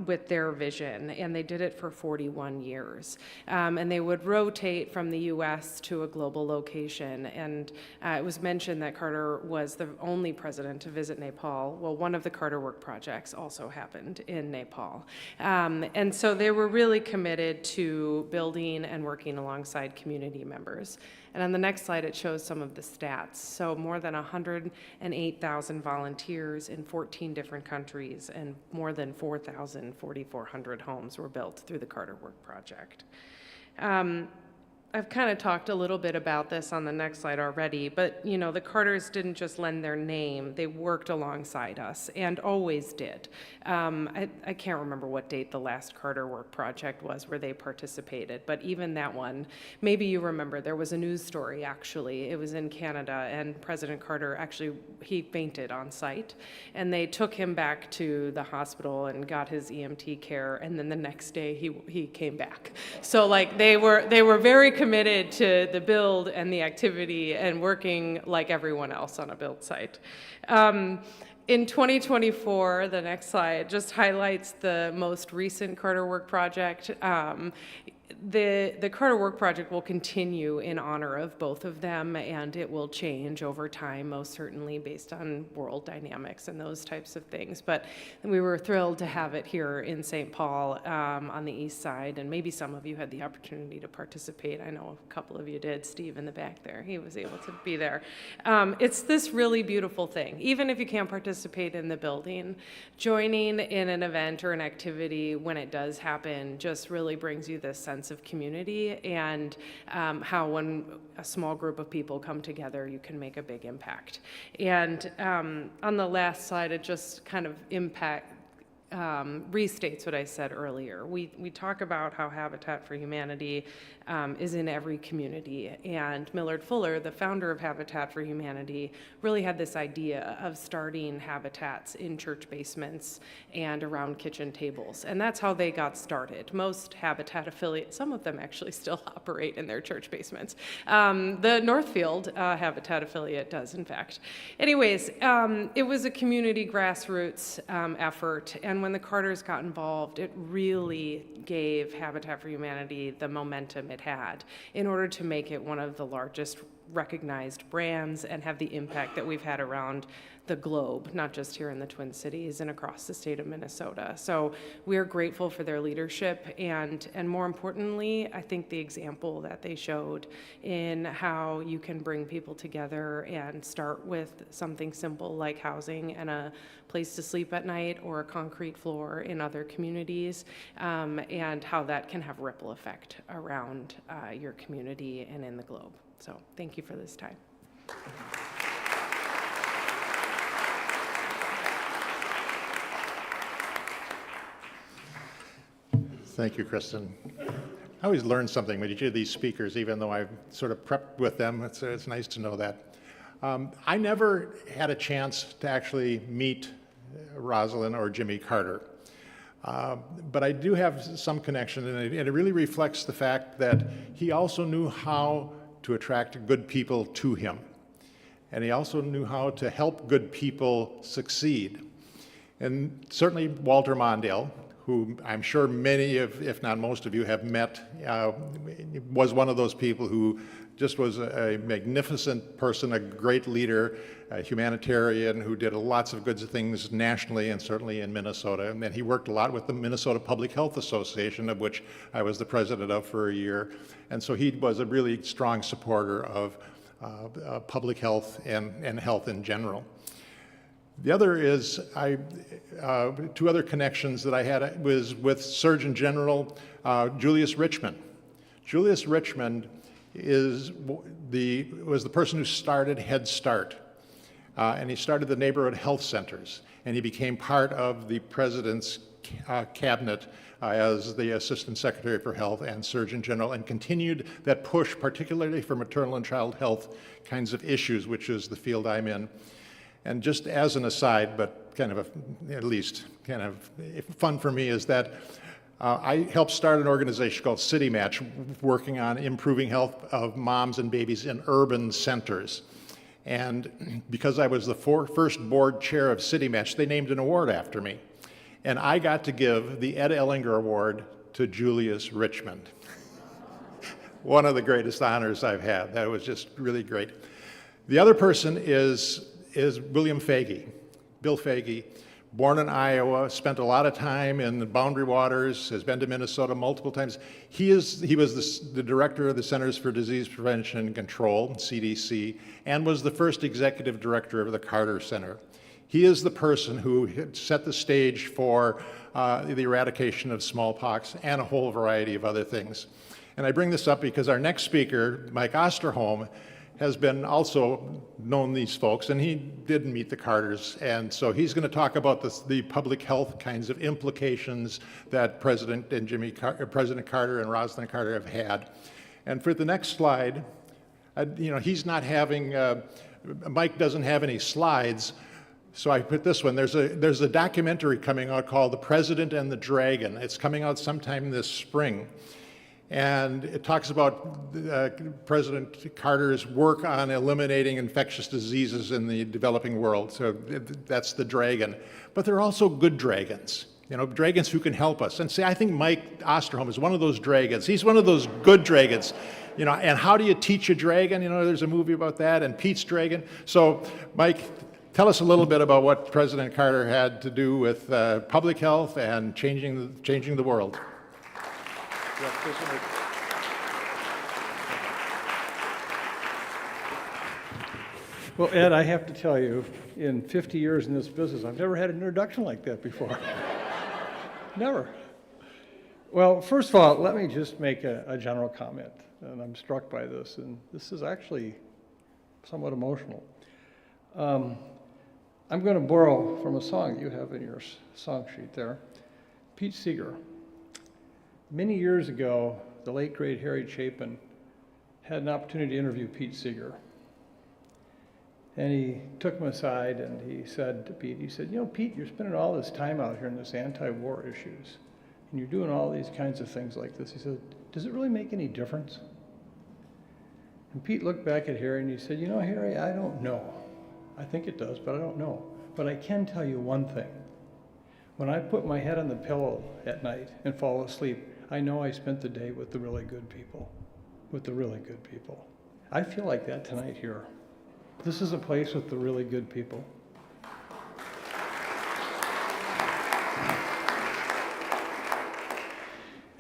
Speaker 14: with their vision, and they did it for 41 years. And they would rotate from the US to a global location. And it was mentioned that Carter was the only president to visit visit Nepal. Well, one of the Carter Work projects also happened in Nepal. And so they were really committed to building and working alongside community members. And on the next slide, it shows some of the stats. So more than 108,000 volunteers in 14 different countries, and more than 4,400 homes were built through the Carter Work project. I've kind of talked a little bit about this on the next slide already, but you know, the Carters didn't just lend their name, they worked alongside us and always did. I can't remember what date the last Carter Work project was where they participated, but even that one, maybe you remember, there was a news story actually, it was in Canada, and President Carter actually, he fainted on site, and they took him back to the hospital and got his EMT care, and then the next day he came back. So like they were very committed to the build and the activity and working like everyone else on a build site. In 2024, the next slide just highlights the most recent Carter Work project. The Carter Work project will continue in honor of both of them, and it will change over time, most certainly based on world dynamics and those types of things. But we were thrilled to have it here in St. Paul on the east side, and maybe some of you had the opportunity to participate. I know a couple of you did. Steve in the back there, he was able to be there. It's this really beautiful thing. Even if you can't participate in the building, joining in an event or an activity when it does happen just really brings you this sense of community, and how when a small group of people come together, you can make a big impact. And on the last slide, it just kind of restates what I said earlier. We talk about how Habitat for Humanity is in every community, and Millard Fuller, the founder of Habitat for Humanity, really had this idea of starting habitats in church basements and around kitchen tables, and that's how they got started. Most Habitat affiliates, some of them actually still operate in their church basements. The Northfield Habitat affiliate does, in fact. Anyways, it was a community grassroots effort, and when the Carters got involved, it really gave Habitat for Humanity the momentum it had in order to make it one of the largest recognized brands and have the impact that we've had around the globe, not just here in the Twin Cities and across the state of Minnesota. So we're grateful for their leadership, and more importantly, I think the example that they showed in how you can bring people together and start with something simple like housing and a place to sleep at night or a concrete floor in other communities, and how that can have ripple effect around your community and in the globe. So thank you for this time.
Speaker 1: Thank you, Cristen. I always learn something with each of these speakers, even though I've sort of prepped with them. It's nice to know that. I never had a chance to actually meet Rosalynn or Jimmy Carter. But I do have some connection, and it really reflects the fact that he also knew how to attract good people to him. And he also knew how to help good people succeed. And certainly Walter Mondale, who I'm sure many of, if not most of you, have met, was one of those people who just was a magnificent person, a great leader, a humanitarian who did lots of good things nationally and certainly in Minnesota. And then he worked a lot with the Minnesota Public Health Association, of which I was the president of for a year. And so he was a really strong supporter of public health and health in general. The other is, two other connections that I had was with Surgeon General Julius Richmond. Julius Richmond was the person who started Head Start, and he started the neighborhood health centers, and he became part of the president's cabinet as the Assistant Secretary for Health and Surgeon General, and continued that push, particularly for maternal and child health kinds of issues, which is the field I'm in. And just as an aside, but kind of at least kind of fun for me, is that I helped start an organization called City Match, working on improving health of moms and babies in urban centers. And because I was the first board chair of City Match, they named an award after me. And I got to give the Ed Ehlinger Award to Julius Richmond. One of the greatest honors I've had. That was just really great. The other person is William Fagey. Bill Fagey, born in Iowa, spent a lot of time in the Boundary Waters, has been to Minnesota multiple times. He was the director of the Centers for Disease Prevention and Control, CDC, and was the first executive director of the Carter Center. He is the person who set the stage for the eradication of smallpox and a whole variety of other things. And I bring this up because our next speaker, Mike Osterholm, has been also known these folks, and he did meet the Carters, and so he's going to talk about the public health kinds of implications that President Carter and Rosalynn Carter have had. And for the next slide, he's not having, Mike doesn't have any slides, so I put this one. There's a documentary coming out called The President and the Dragon. It's coming out sometime this spring. And it talks about President Carter's work on eliminating infectious diseases in the developing world. So that's the dragon. But there are also good dragons, dragons who can help us. And I think Mike Osterholm is one of those dragons. He's one of those good dragons. And how do you teach a dragon? There's a movie about that, and Pete's Dragon. So, Mike, tell us a little bit about what President Carter had to do with public health and changing the world.
Speaker 15: Well, Ed, I have to tell you, in 50 years in this business, I've never had an introduction like that before. Never. Well, first of all, let me just make a general comment, and I'm struck by this, and this is actually somewhat emotional. I'm going to borrow from a song you have in your song sheet there, Pete Seeger. Many years ago, the late, great Harry Chapin had an opportunity to interview Pete Seeger. And he took him aside and he said to Pete, Pete, you're spending all this time out here in this anti-war issues, and you're doing all these kinds of things like this. He said, does it really make any difference? And Pete looked back at Harry and he said, Harry, I don't know. I think it does, but I don't know. But I can tell you one thing. When I put my head on the pillow at night and fall asleep, I know I spent the day with the really good people, I feel like that tonight here. This is a place with the really good people.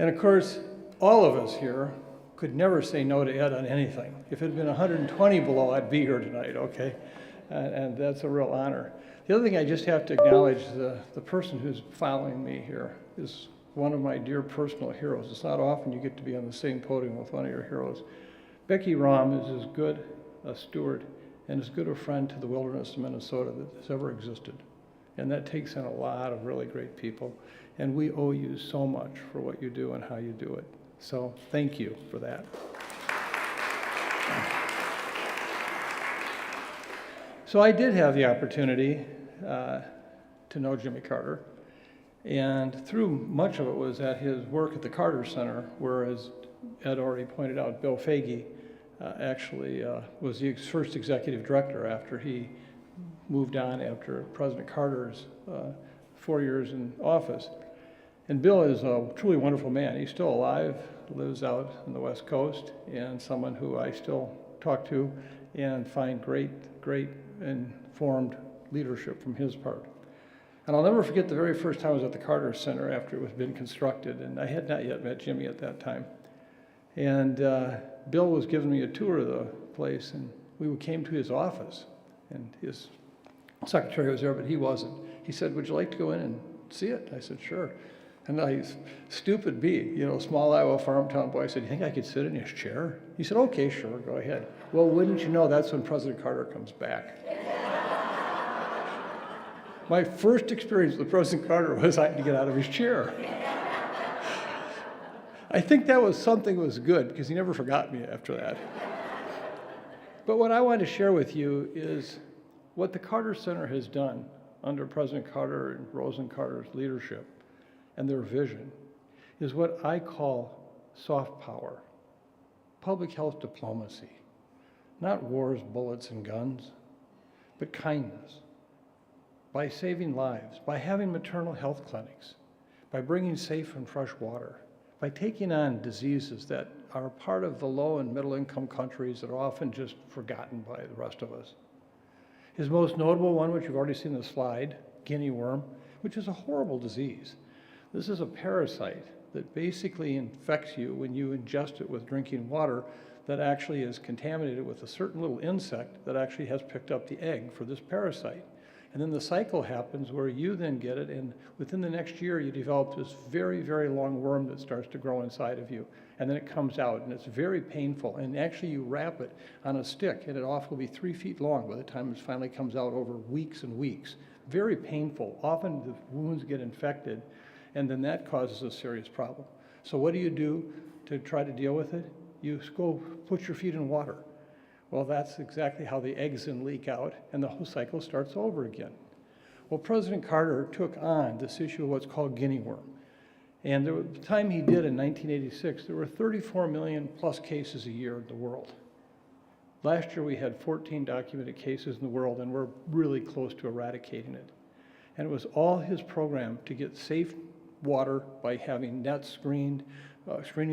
Speaker 15: And of course, all of us here could never say no to Ed on anything. If it had been 120 below, I'd be here tonight, okay? And that's a real honor. The other thing I just have to acknowledge, the person who's following me here is one of my dear personal heroes. It's not often you get to be on the same podium with one of your heroes. Becky Rom is as good a steward and as good a friend to the wilderness of Minnesota that has ever existed. And that takes in a lot of really great people. And we owe you so much for what you do and how you do it. So thank you for that. So I did have the opportunity to know Jimmy Carter. And through much of it was at his work at the Carter Center, where, as Ed already pointed out, Bill Fagey actually was the first executive director after he moved on after President Carter's 4 years in office. And Bill is a truly wonderful man. He's still alive, lives out on the West Coast, and someone who I still talk to and find great informed leadership from his part. And I'll never forget the very first time I was at the Carter Center after it was been constructed, and I had not yet met Jimmy at that time. And Bill was giving me a tour of the place, and we came to his office, and his secretary was there, but he wasn't. He said, would you like to go in and see it? I said, sure. And I, stupid me, small Iowa farm town boy, I said, you think I could sit in his chair? He said, okay, sure, go ahead. Well, wouldn't you know, that's when President Carter comes back. My first experience with President Carter was I had to get out of his chair. I think that was something that was good, because he never forgot me after that. But what I want to share with you is what the Carter Center has done under President Carter and Rosalynn Carter's leadership and their vision is what I call soft power, public health diplomacy. Not wars, bullets, and guns, but kindness. By saving lives, by having maternal health clinics, by bringing safe and fresh water, by taking on diseases that are part of the low and middle income countries that are often just forgotten by the rest of us. His most notable one, which you've already seen the slide, guinea worm, which is a horrible disease. This is a parasite that basically infects you when you ingest it with drinking water that actually is contaminated with a certain little insect that actually has picked up the egg for this parasite. And then the cycle happens where you then get it, and within the next year you develop this very, very long worm that starts to grow inside of you. And then it comes out, and it's very painful. And actually you wrap it on a stick, and it often will be 3 feet long by the time it finally comes out over weeks and weeks. Very painful. Often the wounds get infected, and then that causes a serious problem. So what do you do to try to deal with it? You go put your feet in water. Well, that's exactly how the eggs then leak out, and the whole cycle starts over again. Well, President Carter took on this issue of what's called guinea worm. And the time he did in 1986, there were 34 million plus cases a year in the world. Last year we had 14 documented cases in the world, and we're really close to eradicating it. And it was all his program to get safe water by having nets screening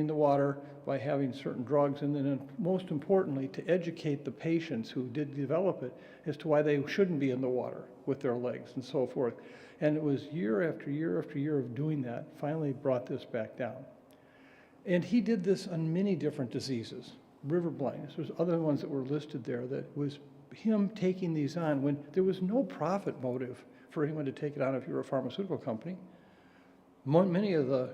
Speaker 15: the water, by having certain drugs, and then most importantly, to educate the patients who did develop it as to why they shouldn't be in the water with their legs and so forth. And it was year after year after year of doing that, finally brought this back down. And he did this on many different diseases. River blindness, there's other ones that were listed there that was him taking these on when there was no profit motive for anyone to take it on if you were a pharmaceutical company. Many of the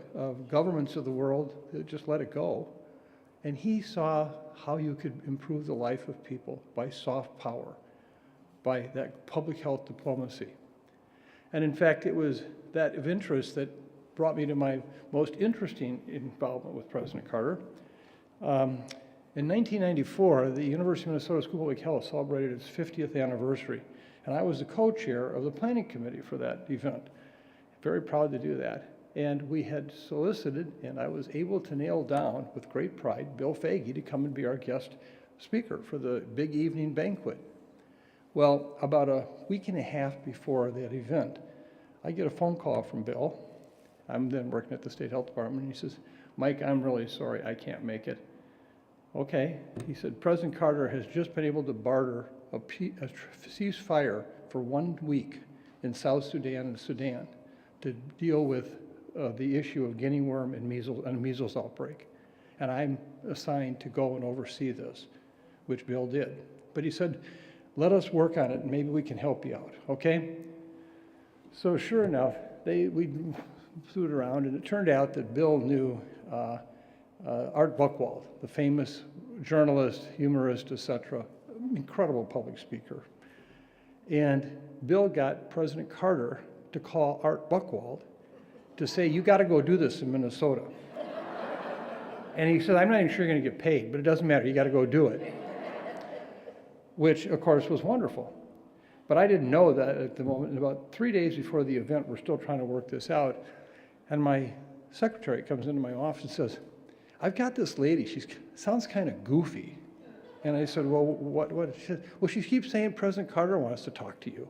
Speaker 15: governments of the world just let it go. And he saw how you could improve the life of people by soft power, by that public health diplomacy. And in fact, it was that of interest that brought me to my most interesting involvement with President Carter. In 1994, the University of Minnesota School of Public Health celebrated its 50th anniversary, and I was the co-chair of the planning committee for that event. Very proud to do that. And we had solicited, and I was able to nail down with great pride, Bill Faggy to come and be our guest speaker for the big evening banquet. Well, about a week and a half before that event, I get a phone call from Bill. I'm then working at the State Health Department, and he says, "Mike, I'm really sorry, I can't make it." Okay, he said, "President Carter has just been able to barter a ceasefire for 1 week in South Sudan and Sudan to deal with the issue of guinea worm and a measles outbreak. And I'm assigned to go and oversee this," which Bill did. But he said, "Let us work on it and maybe we can help you out, okay?" So sure enough, we threw it around, and it turned out that Bill knew Art Buchwald, the famous journalist, humorist, etc., incredible public speaker. And Bill got President Carter to call Art Buchwald to say, "You got to go do this in Minnesota." And he said, "I'm not even sure you're going to get paid, but it doesn't matter, you got to go do it." Which, of course, was wonderful. But I didn't know that at the moment. And about 3 days before the event, we're still trying to work this out. And my secretary comes into my office and says, "I've got this lady, she sounds kind of goofy." And I said, "Well, what?" She said, "Well, she keeps saying President Carter wants to talk to you."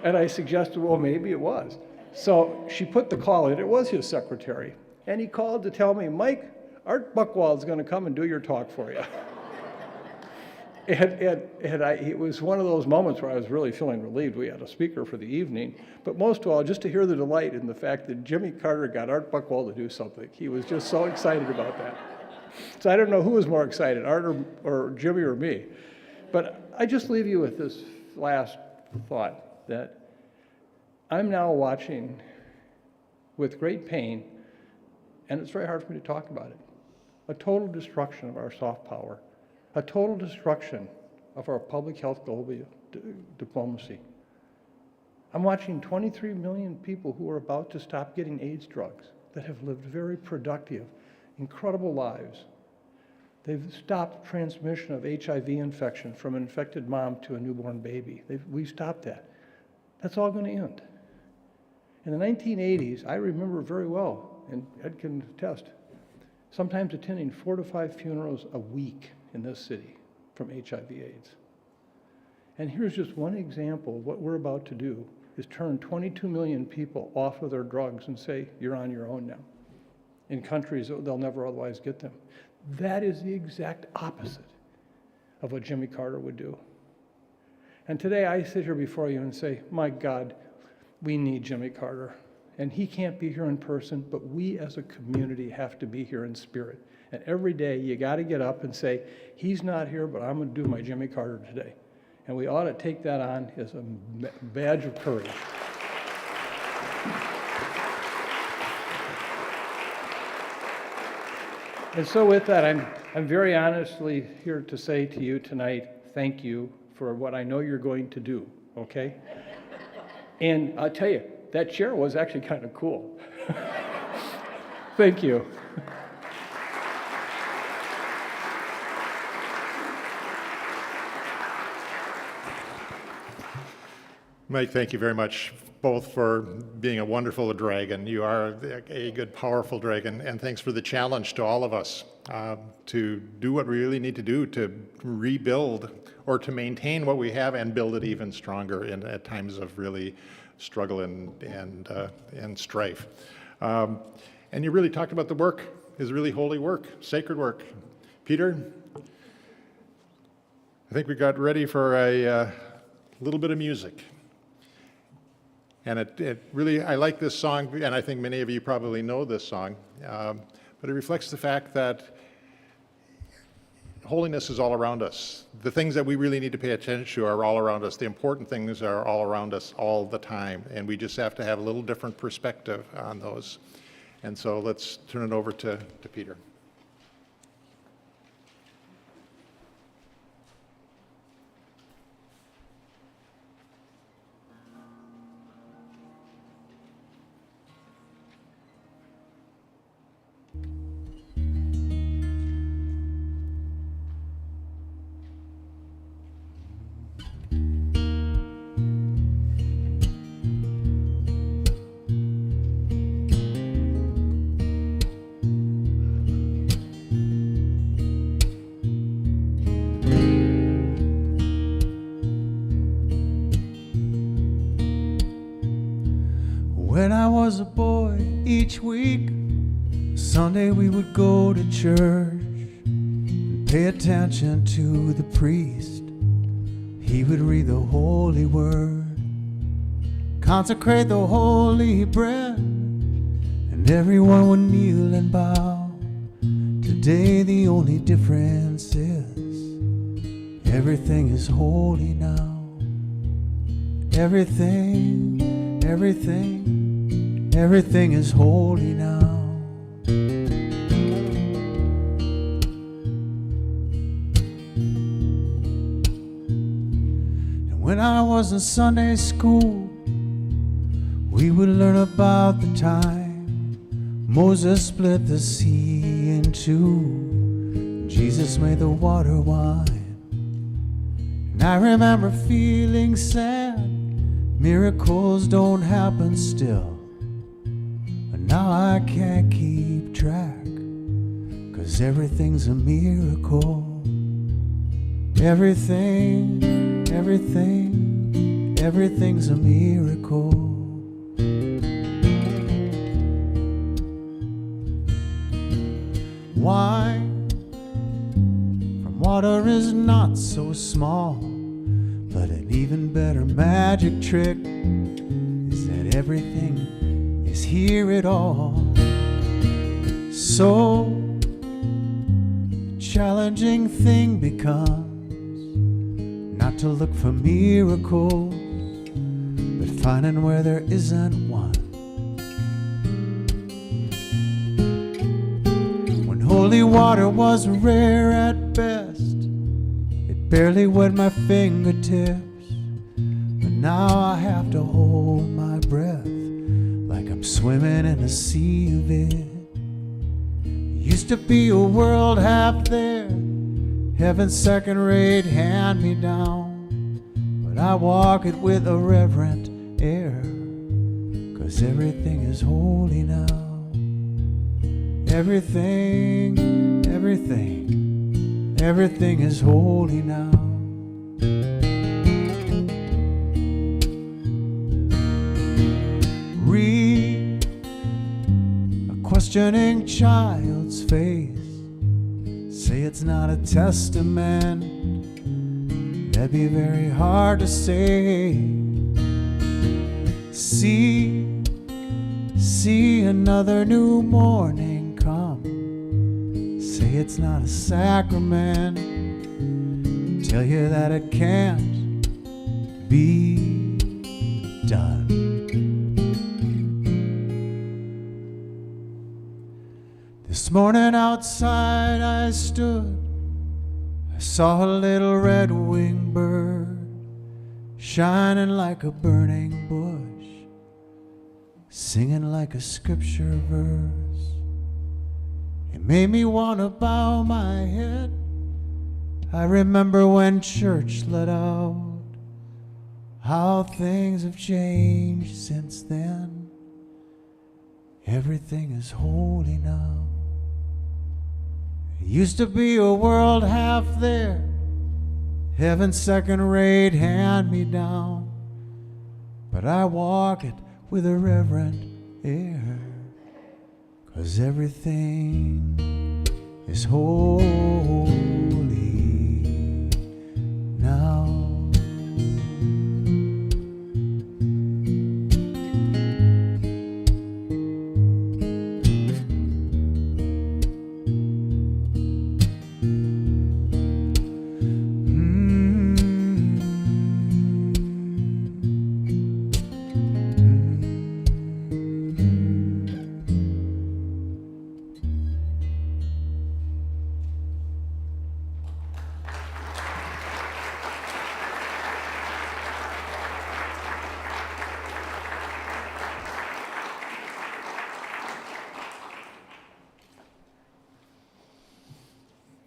Speaker 15: And I suggested, well, maybe it was. So she put the call in. It was his secretary. And he called to tell me, "Mike, Art Buchwald's going to come and do your talk for you." It was one of those moments where I was really feeling relieved we had a speaker for the evening. But most of all, just to hear the delight in the fact that Jimmy Carter got Art Buchwald to do something. He was just so excited about that. So I don't know who was more excited, Art or Jimmy or me. But I just leave you with this last thought, that I'm now watching with great pain, and it's very hard for me to talk about it, a total destruction of our soft power, a total destruction of our public health global diplomacy. I'm watching 23 million people who are about to stop getting AIDS drugs that have lived very productive, incredible lives. They've stopped transmission of HIV infection from an infected mom to a newborn baby. We've stopped that. That's all going to end. In the 1980s, I remember very well, and Ed can attest, sometimes attending 4 to 5 funerals a week in this city from HIV/AIDS. And here's just one example of what we're about to do, is turn 22 million people off of their drugs and say, "You're on your own now," in countries that they'll never otherwise get them. That is the exact opposite of what Jimmy Carter would do. And today I sit here before you and say, my God, we need Jimmy Carter. And he can't be here in person, but we as a community have to be here in spirit. And every day you got to get up and say, he's not here, but I'm going to do my Jimmy Carter today. And we ought to take that on as a badge of courage. And so with that, I'm very honestly here to say to you tonight, thank you for what I know you're going to do, okay? And I'll tell you, that chair was actually kind of cool. Thank you.
Speaker 1: Mike, thank you very much, both for being a wonderful dragon. You are a good, powerful dragon, and thanks for the challenge to all of us to do what we really need to do to rebuild or to maintain what we have and build it even stronger at times of really struggle and strife. And you really talked about the work is really holy work, sacred work. Peter, I think we got ready for a little bit of music. And it really, I like this song, and I think many of you probably know this song, but it reflects the fact that holiness is all around us. The things that we really need to pay attention to are all around us. The important things are all around us all the time, and we just have to have a little different perspective on those. And so let's turn it over to Peter.
Speaker 10: When I was a boy, each week, Sunday we would go to church and pay attention to the priest. He would read the holy word, consecrate the holy bread, and everyone would kneel and bow. Today the only difference is everything is holy now. Everything is holy now. And when I was in Sunday school, we would learn about the time Moses split the sea in two. Jesus made the water wine. And I remember feeling sad. Miracles don't happen still. But now I can't keep track, 'cause everything's a miracle. Everything's a miracle. Wine from water is not so small, but an even better magic trick is that everything is here at all. So challenging thing becomes not to look for miracles, but finding where there isn't one. When holy water was rare at best, it barely wet my fingertips, but now I have to hold my breath like I'm swimming in a sea of it. Used to be a world half there, heaven's second-rate hand-me-down, but I walk it with a reverent air, 'cause everything is holy now. Everything is holy now. Read a questioning child's face, say it's not a testament that'd be very hard to say. See another new morning come. Say it's not a sacrament. Tell you that it can't be done. This morning outside I stood, I saw a little red-winged bird shining like a burning bush, singing like a scripture verse. It made me want to bow my head. I remember when church let out, how things have changed since then. Everything is holy now. It used to be a world half there, heaven's second-rate hand-me-down, but I walk it with a reverent air, 'cause everything is holy now.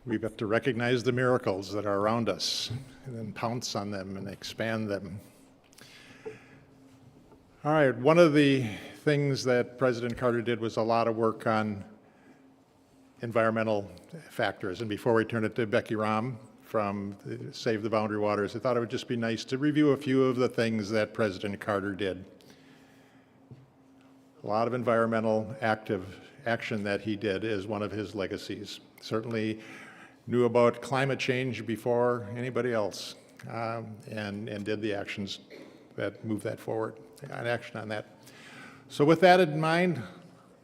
Speaker 1: We have to recognize the miracles that are around us and then pounce on them and expand them. All right, one of the things that President Carter did was a lot of work on environmental factors. And before we turn it to Becky Rom from Save the Boundary Waters, I thought it would just be nice to review a few of the things that President Carter did. A lot of environmental action that he did is one of his legacies. Certainly knew about climate change before anybody else, and did the actions that move that forward, got action on that. So with that in mind,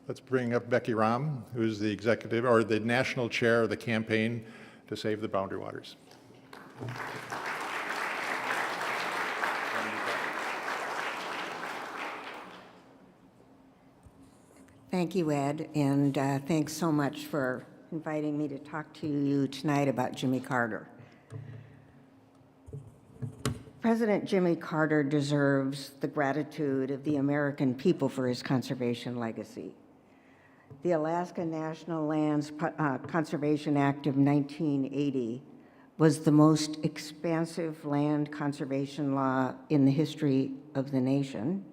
Speaker 1: let's bring up Becky Rom, who's the executive or the national chair of the campaign to save the Boundary Waters.
Speaker 16: Thank you, Ed, and thanks so much for inviting me to talk to you tonight about Jimmy Carter. President Jimmy Carter deserves the gratitude of the American people for his conservation legacy. The Alaska National Lands Conservation Act of 1980 was the most expansive land conservation law in the history of the nation,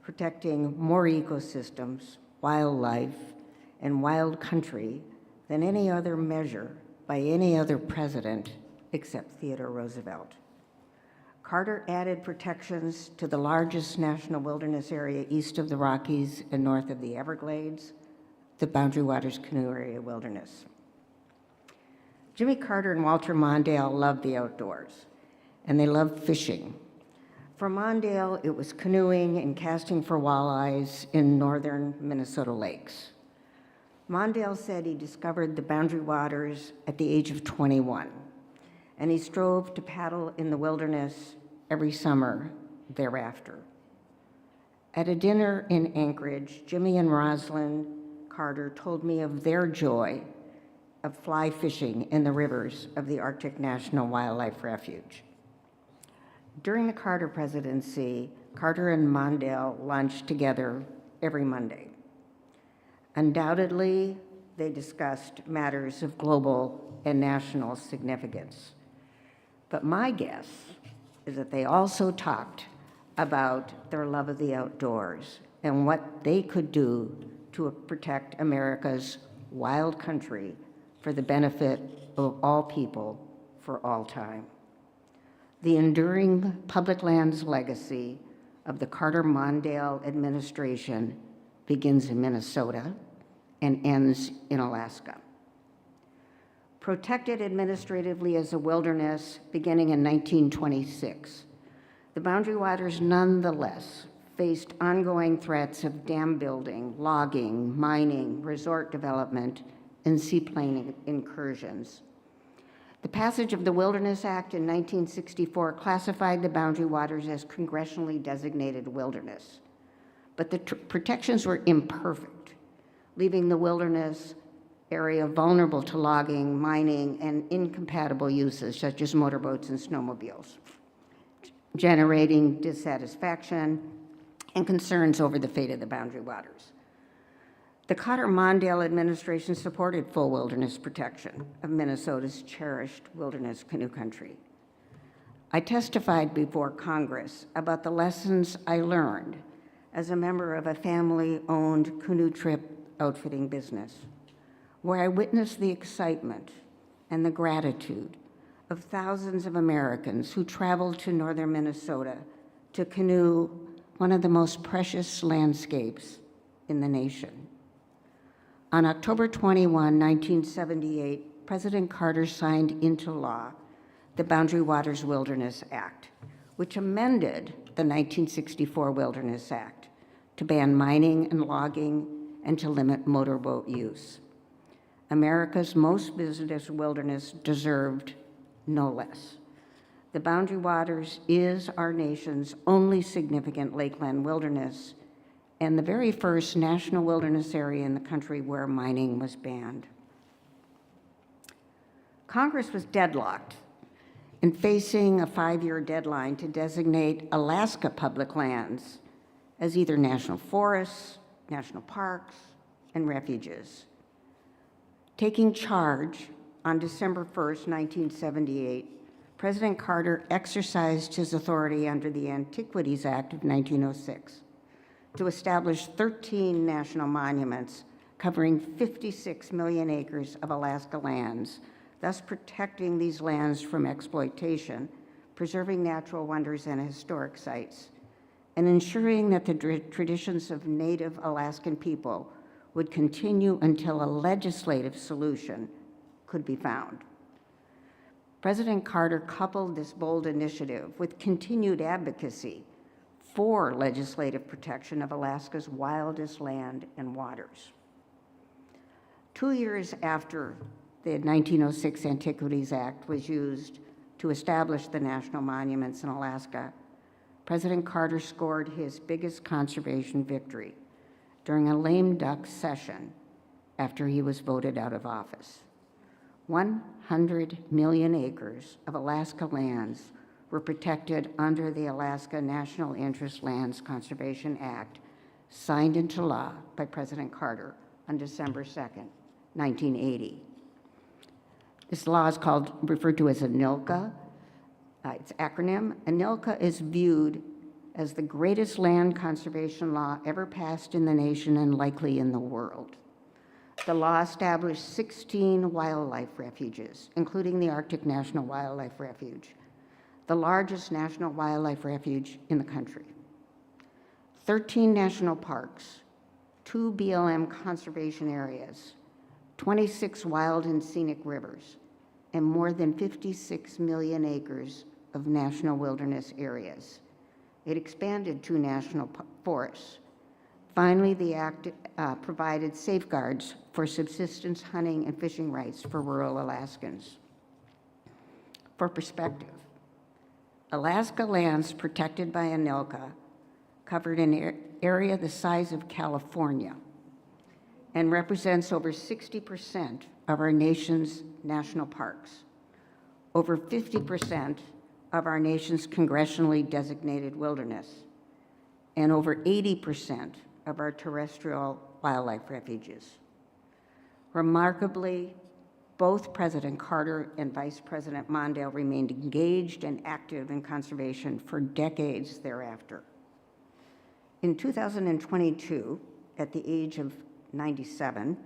Speaker 16: protecting more ecosystems, wildlife, and wild country than any other measure by any other president except Theodore Roosevelt. Carter added protections to the largest national wilderness area east of the Rockies and north of the Everglades, the Boundary Waters Canoe Area Wilderness. Jimmy Carter and Walter Mondale loved the outdoors, and they loved fishing. For Mondale, it was canoeing and casting for walleyes in northern Minnesota lakes. Mondale said he discovered the Boundary Waters at the age of 21, and he strove to paddle in the wilderness every summer thereafter. At a dinner in Anchorage, Jimmy and Rosalynn Carter told me of their joy of fly fishing in the rivers of the Arctic National Wildlife Refuge. During the Carter presidency, Carter and Mondale lunched together every Monday. Undoubtedly, they discussed matters of global and national significance. But my guess is that they also talked about their love of the outdoors and what they could do to protect America's wild country for the benefit of all people for all time. The enduring public lands legacy of the Carter-Mondale administration begins in Minnesota and ends in Alaska. Protected administratively as a wilderness beginning in 1926, the Boundary Waters nonetheless faced ongoing threats of dam building, logging, mining, resort development, and seaplane incursions. The passage of the Wilderness Act in 1964 classified the Boundary Waters as congressionally designated wilderness, but the protections were imperfect, leaving the wilderness area vulnerable to logging, mining, and incompatible uses such as motorboats and snowmobiles, generating dissatisfaction and concerns over the fate of the Boundary Waters. The Cotter-Mondale administration supported full wilderness protection of Minnesota's cherished wilderness canoe country. I testified before Congress about the lessons I learned as a member of a family-owned canoe trip outfitting business, where I witnessed the excitement and the gratitude of thousands of Americans who traveled to northern Minnesota to canoe one of the most precious landscapes in the nation. On October 21, 1978, President Carter signed into law the Boundary Waters Wilderness Act, which amended the 1964 Wilderness Act to ban mining and logging and to limit motorboat use. America's most visited wilderness deserved no less. The Boundary Waters is our nation's only significant lakeland wilderness and the very first national wilderness area in the country where mining was banned. Congress was deadlocked in facing a 5-year deadline to designate Alaska public lands as either national forests, national parks, and refuges. Taking charge on December 1st, 1978, President Carter exercised his authority under the Antiquities Act of 1906 to establish 13 national monuments covering 56 million acres of Alaska lands, thus protecting these lands from exploitation, preserving natural wonders and historic sites, and ensuring that the traditions of Native Alaskan people would continue until a legislative solution could be found. President Carter coupled this bold initiative with continued advocacy for legislative protection of Alaska's wildest land and waters. 2 years after the 1906 Antiquities Act was used to establish the national monuments in Alaska, President Carter scored his biggest conservation victory during a lame duck session after he was voted out of office. 100 million acres of Alaska lands were protected under the Alaska National Interest Lands Conservation Act, signed into law by President Carter on December 2nd, 1980. This law is referred to as ANILCA. Its acronym. ANILCA is viewed as the greatest land conservation law ever passed in the nation and likely in the world. The law established 16 wildlife refuges, including the Arctic National Wildlife Refuge, the largest national wildlife refuge in the country, 13 national parks, 2 BLM conservation areas, 26 wild and scenic rivers, and more than 56 million acres of national wilderness areas. It expanded 2 national forests. Finally, the act provided safeguards for subsistence hunting and fishing rights for rural Alaskans. For perspective, Alaska lands protected by ANILCA covered an area the size of California and represents over 60% of our nation's national parks, over 50% of our nation's congressionally designated wilderness, and over 80% of our terrestrial wildlife refuges. Remarkably, both President Carter and Vice President Mondale remained engaged and active in conservation for decades thereafter. In 2022, at the age of 97,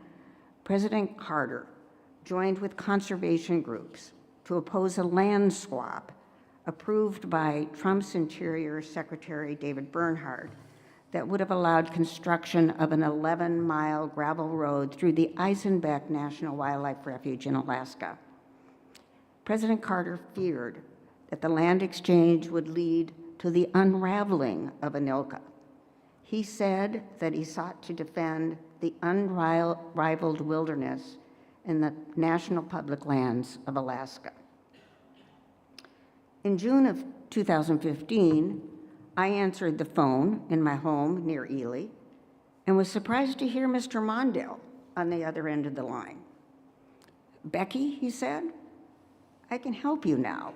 Speaker 16: President Carter joined with conservation groups to oppose a land swap approved by Trump's Interior Secretary David Bernhardt that would have allowed construction of an 11-mile gravel road through the Eisenbeck National Wildlife Refuge in Alaska. President Carter feared that the land exchange would lead to the unraveling of ANILCA. He said that he sought to defend the unrivaled wilderness in the national public lands of Alaska. In June of 2015, I answered the phone in my home near Ely and was surprised to hear Mr. Mondale on the other end of the line. "Becky," he said, "I can help you now.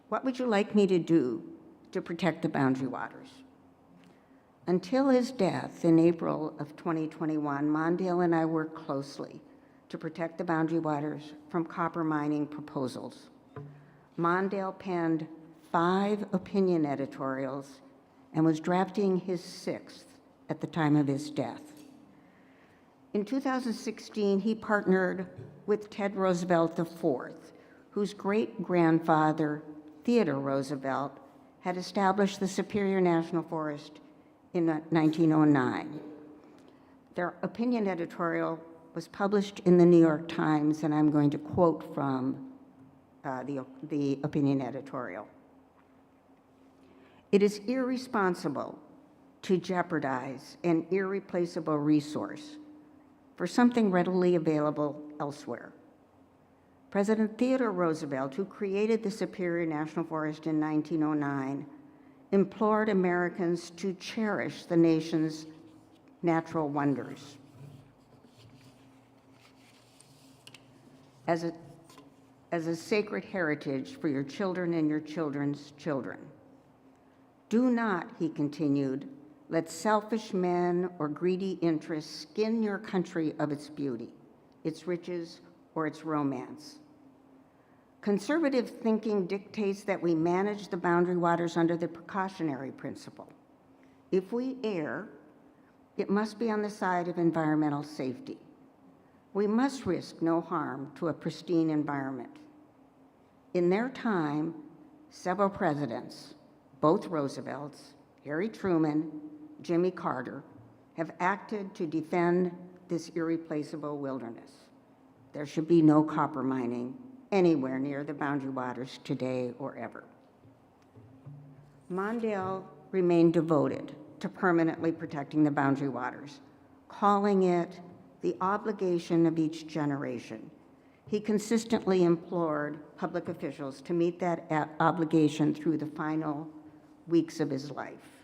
Speaker 16: What would you like me to do to protect the Boundary Waters?" Until his death in April of 2021, Mondale and I worked closely to protect the Boundary Waters from copper mining proposals. Mondale penned 5 opinion editorials and was drafting his 6th at the time of his death. In 2016, he partnered with Ted Roosevelt IV, whose great-grandfather, Theodore Roosevelt, had established the Superior National Forest in 1909. Their opinion editorial was published in the New York Times, and I'm going to quote from the opinion editorial. "It is irresponsible to jeopardize an irreplaceable resource for something readily available elsewhere. President Theodore Roosevelt, who created the Superior National Forest in 1909, implored Americans to cherish the nation's natural wonders. As a sacred heritage for your children and your children's children. Do not," he continued, "let selfish men or greedy interests skin your country of its beauty, its riches, or its romance. Conservative thinking dictates that we manage the boundary waters under the precautionary principle. If we err, it must be on the side of environmental safety. We must risk no harm to a pristine environment. In their time, several presidents, both Roosevelts, Harry Truman, Jimmy Carter, have acted to defend this irreplaceable wilderness. There should be no copper mining anywhere near the boundary waters today or ever." Mondale remained devoted to permanently protecting the boundary waters, calling it the obligation of each generation. He consistently implored public officials to meet that obligation through the final weeks of his life.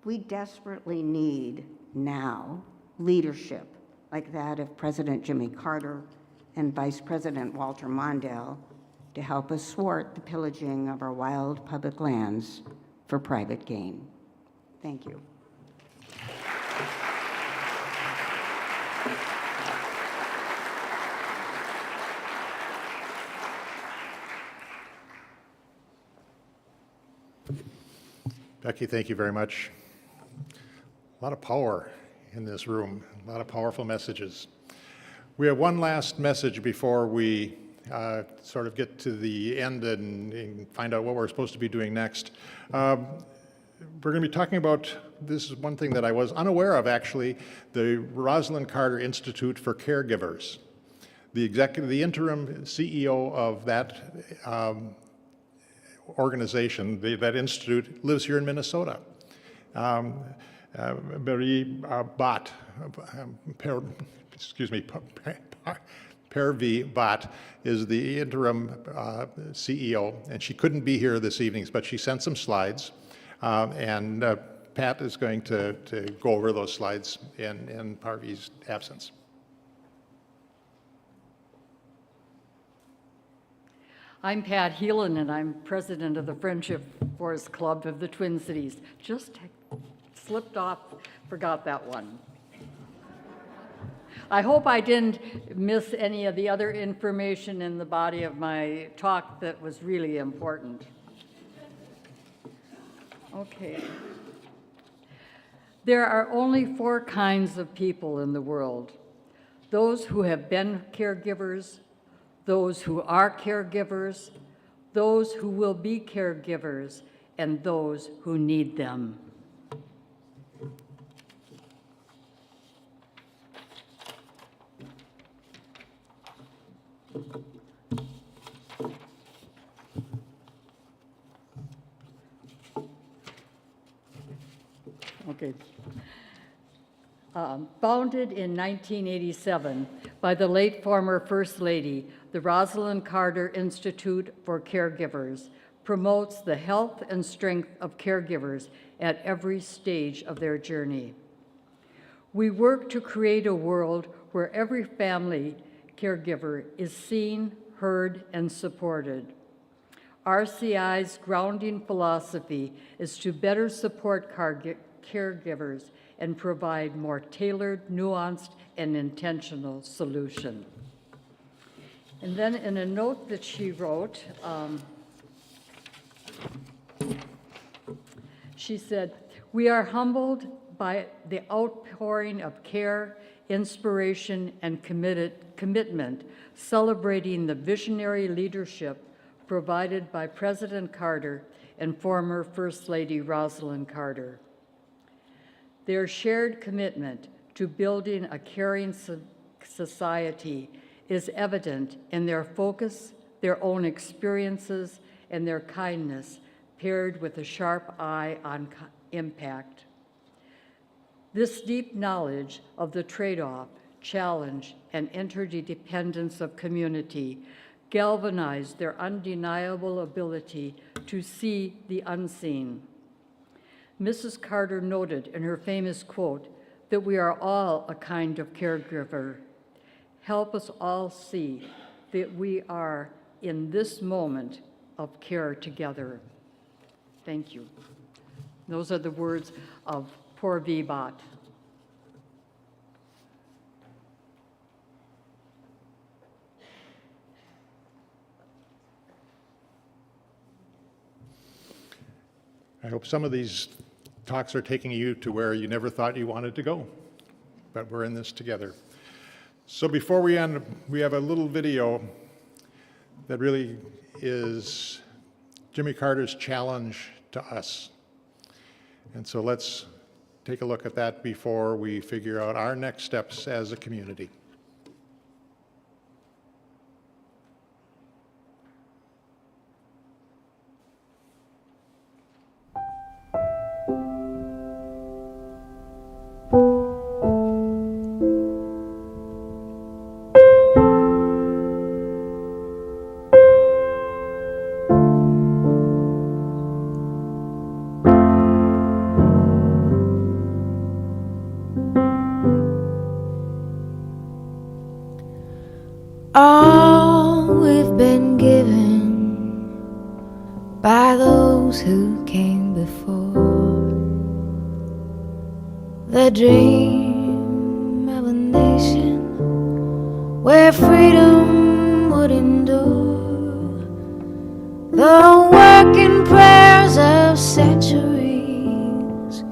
Speaker 16: We desperately need now leadership like that of President Jimmy Carter and Vice President Walter Mondale to help us thwart the pillaging of our wild public lands for private gain. Thank you.
Speaker 1: Becky, thank you very much. A lot of power in this room, a lot of powerful messages. We have one last message before we sort of get to the end and find out what we're supposed to be doing next. We're going to be talking about, this is one thing that I was unaware of actually, the Rosalynn Carter Institute for Caregivers. The interim CEO of that organization, that institute, lives here in Minnesota. Pervi Bhatt is the interim CEO, and she couldn't be here this evening, but she sent some slides, and Pat is going to go over those slides in Parvi's absence.
Speaker 4: I'm Pat Helin, and I'm president of the Friendship Forest Club of the Twin Cities. Just slipped off, forgot that one. I hope I didn't miss any of the other information in the body of my talk that was really important. Okay. There are only 4 kinds of people in the world: those who have been caregivers, those who are caregivers, those who will be caregivers, and those who need them. Okay. Founded in 1987 by the late former First Lady, the Rosalynn Carter Institute for Caregivers promotes the health and strength of caregivers at every stage of their journey. We work to create a world where every family caregiver is seen, heard, and supported. RCI's grounding philosophy is to better support caregivers and provide more tailored, nuanced, and intentional solution. And then in a note that she wrote, she said, "We are humbled by the outpouring of care, inspiration, and commitment, celebrating the visionary leadership provided by President Carter and former First Lady Rosalynn Carter. Their shared commitment to building a caring society is evident in their focus, their own experiences, and their kindness, paired with a sharp eye on impact. This deep knowledge of the trade-off, challenge, and interdependence of community galvanized their undeniable ability to see the unseen. Mrs. Carter noted in her famous quote that we are all a kind of caregiver. Help us all see that we are in this moment of care together." Thank you. Those are the words of Poor Vibat.
Speaker 1: I hope some of these talks are taking you to where you never thought you wanted to go, but we're in this together. So before we end, we have a little video that really is Jimmy Carter's challenge to us. And so let's take a look at that before we figure out our next steps as a community.
Speaker 17: All we've been given by those who came before, the dream of a nation where freedom would endure, the working prayers of centuries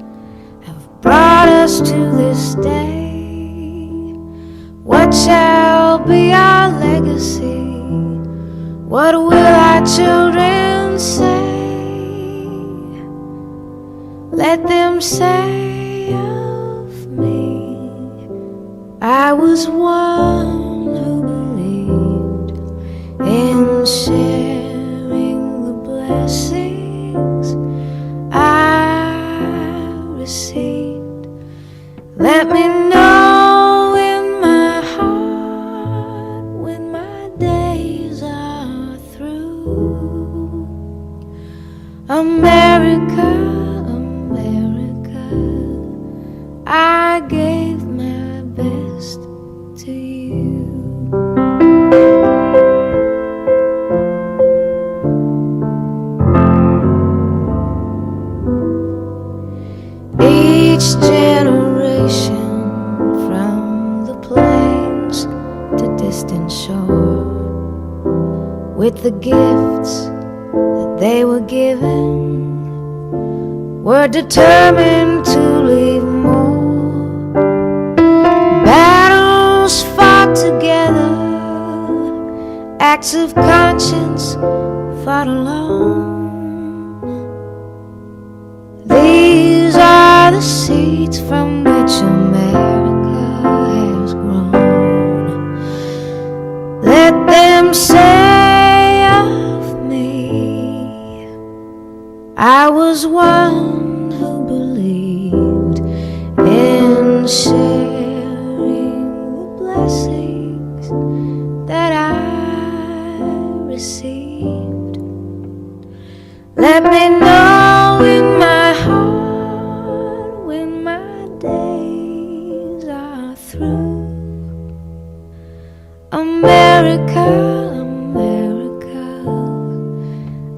Speaker 17: have brought us to this day. What shall be our legacy? What will our children say? Let them say of me, I was one who believed in sharing the blessings I received. Let me know America, America, I gave my best to you. Each generation, from the plains to distant shore, with the gifts they were given, were determined to leave more. Battles fought together, acts of conscience fought alone. These are the seeds from which America has grown. Let them say I was one who believed sharing the blessings that I received. Let me know in my heart when my days are through. America, America,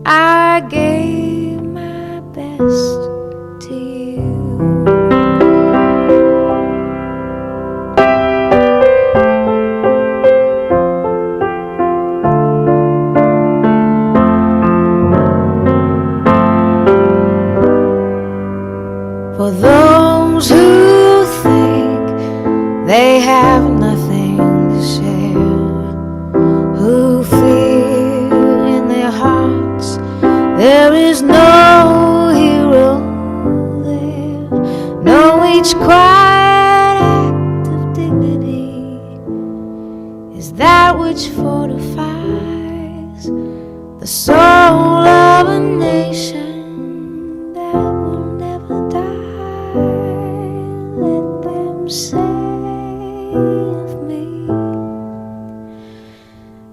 Speaker 17: I gave my best to you. For those who think they have nothing to share, who feel in their hearts there is no hero there, know each quiet act of dignity is that which fortifies the soul of a nation that will never die. Let them say of me,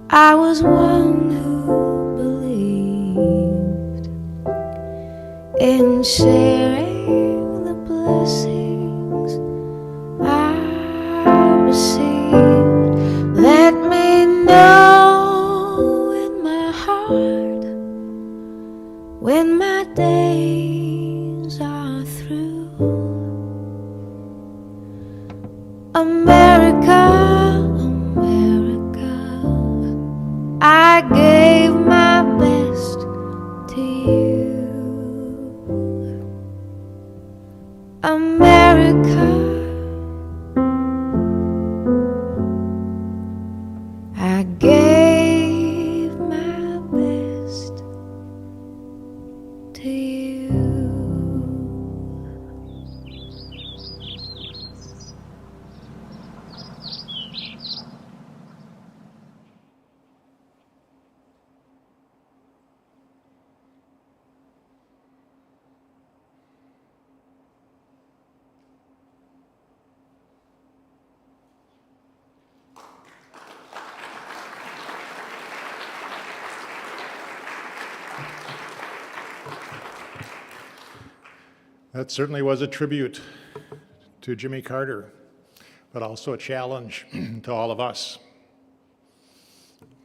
Speaker 17: I was one who believed in sharing the blessings I received. Let me know in my heart when my days are through. America, America, I gave my best to you. America, I gave my best to you.
Speaker 1: That certainly was a tribute to Jimmy Carter, but also a challenge to all of us.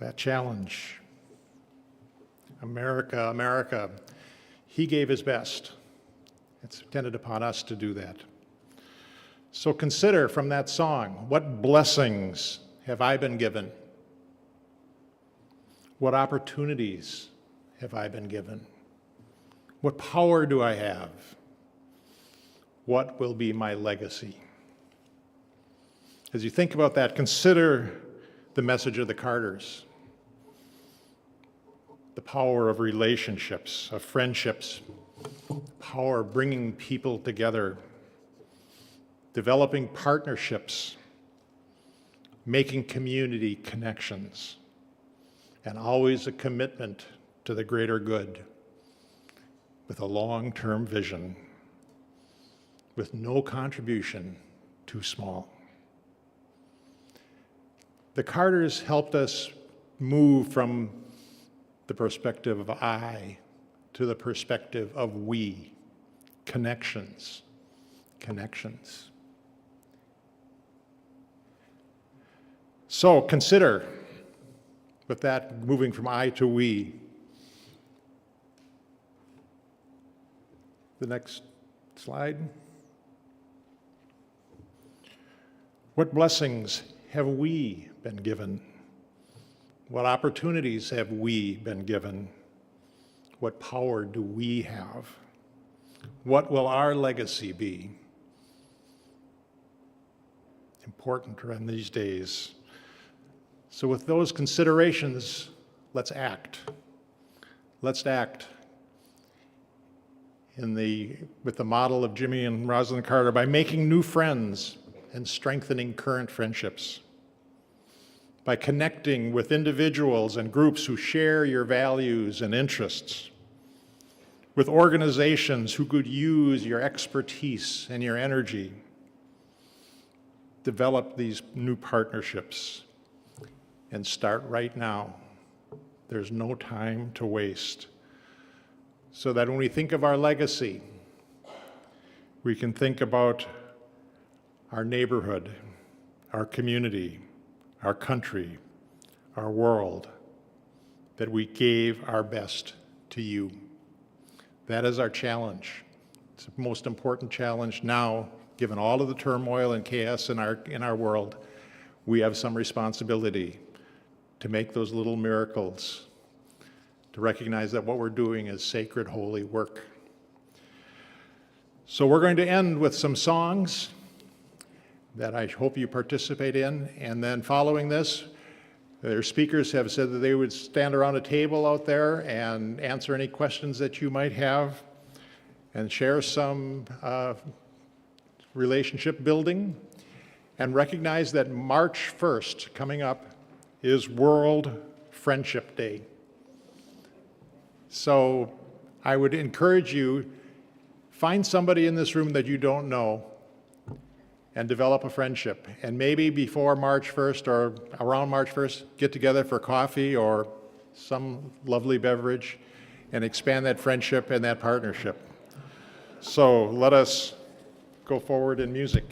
Speaker 1: That challenge, America, America, he gave his best. It's dependent upon us to do that. So consider from that song, what blessings have I been given? What opportunities have I been given? What power do I have? What will be my legacy? As you think about that, consider the message of the Carters. The power of relationships, of friendships, power of bringing people together, developing partnerships, making community connections, and always a commitment to the greater good with a long-term vision, with no contribution too small. The Carters helped us move from the perspective of I to the perspective of we, connections, connections. So consider, with that moving from I to we, the next slide. What blessings have we been given? What opportunities have we been given? What power do we have? What will our legacy be? Important in these days. So with those considerations, let's act. Let's act with the model of Jimmy and Rosalynn Carter by making new friends and strengthening current friendships, by connecting with individuals and groups who share your values and interests, with organizations who could use your expertise and your energy, develop these new partnerships and start right now. There's no time to waste. So that when we think of our legacy, we can think about our neighborhood, our community, our country, our world, that we gave our best to you. That is our challenge. It's the most important challenge now, given all of the turmoil and chaos in our world. We have some responsibility to make those little miracles, to recognize that what we're doing is sacred, holy work. So we're going to end with some songs that I hope you participate in, and then following this, their speakers have said that they would stand around a table out there and answer any questions that you might have and share some relationship building, and recognize that March 1st, coming up, is World Friendship Day. So I would encourage you, find somebody in this room that you don't know and develop a friendship. And maybe before March 1st or around March 1st, get together for coffee or some lovely beverage and expand that friendship and that partnership. So let us go forward in music.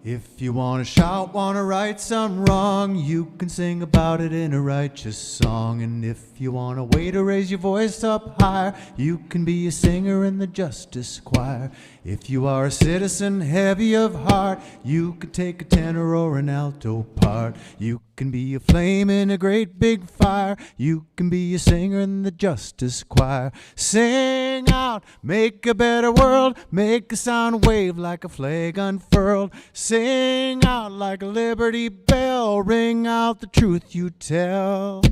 Speaker 10: If you wanna shout, wanna right some wrong, you can sing about it in a righteous song. And if you want a way to raise your voice up higher, you can be a singer in the justice choir. If you are a citizen heavy of heart, you could take a tenor or an alto part. You can be a flame in a great big fire. You can be a singer in the justice choir. Sing out, make a better world, make a sound wave like a flag unfurled. Sing out like a liberty bell, ring out the truth you tell.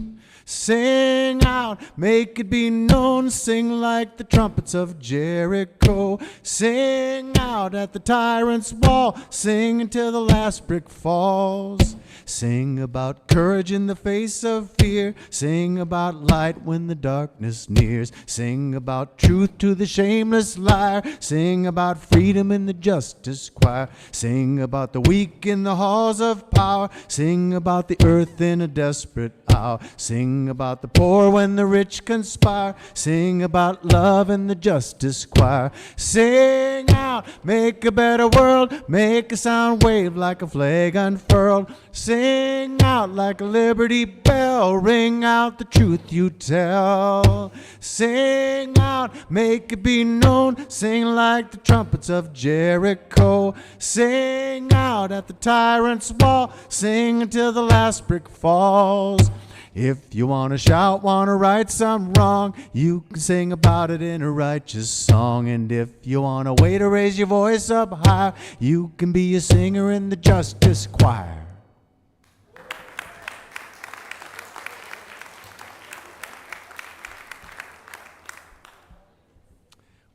Speaker 10: Sing out, make it be known, sing like the trumpets of Jericho. Sing out at the tyrant's wall, sing until the last brick falls. Sing about courage in the face of fear. Sing about light when the darkness nears. Sing about truth to the shameless liar. Sing about freedom in the justice choir. Sing about the weak in the halls of power. Sing about the earth in a desperate hour. Sing about the poor when the rich conspire. Sing about love in the justice choir. Sing out, make a better world, make a sound wave like a flag unfurled. Sing out like a liberty bell, ring out the truth you tell. Sing out, make it be known, sing like the trumpets of Jericho. Sing out at the tyrant's wall, sing until the last brick falls. If you want to shout, want to right some wrong, you can sing about it in a righteous song. And if you want a way to raise your voice up high, you can be a singer in the justice choir.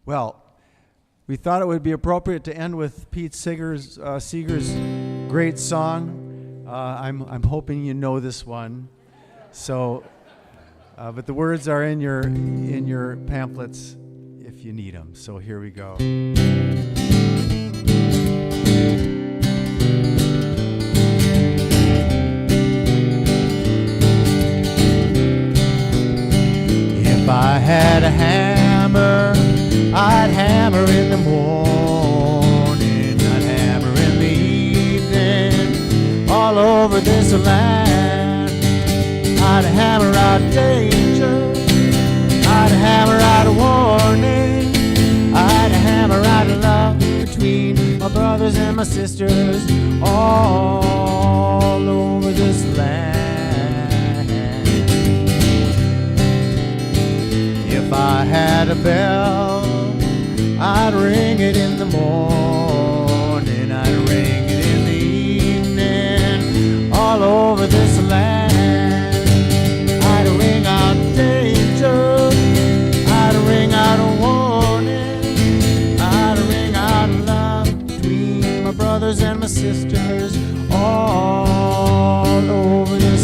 Speaker 10: Well, we thought it would be appropriate to end with Pete Seeger's great song. I'm hoping you know this one. So, but the words are in your pamphlets if you need them. So here we go. If I had a hammer, I'd hammer in the morning, I'd hammer in the evening, all over this land. I'd hammer out danger, I'd hammer out a warning, I'd hammer out love between my brothers and my sisters all over this land. If I had a bell, I'd ring it in the morning, I'd ring it in the evening, all over this land. I'd ring out danger, I'd ring out a warning, I'd ring out love between my brothers and my sisters all over this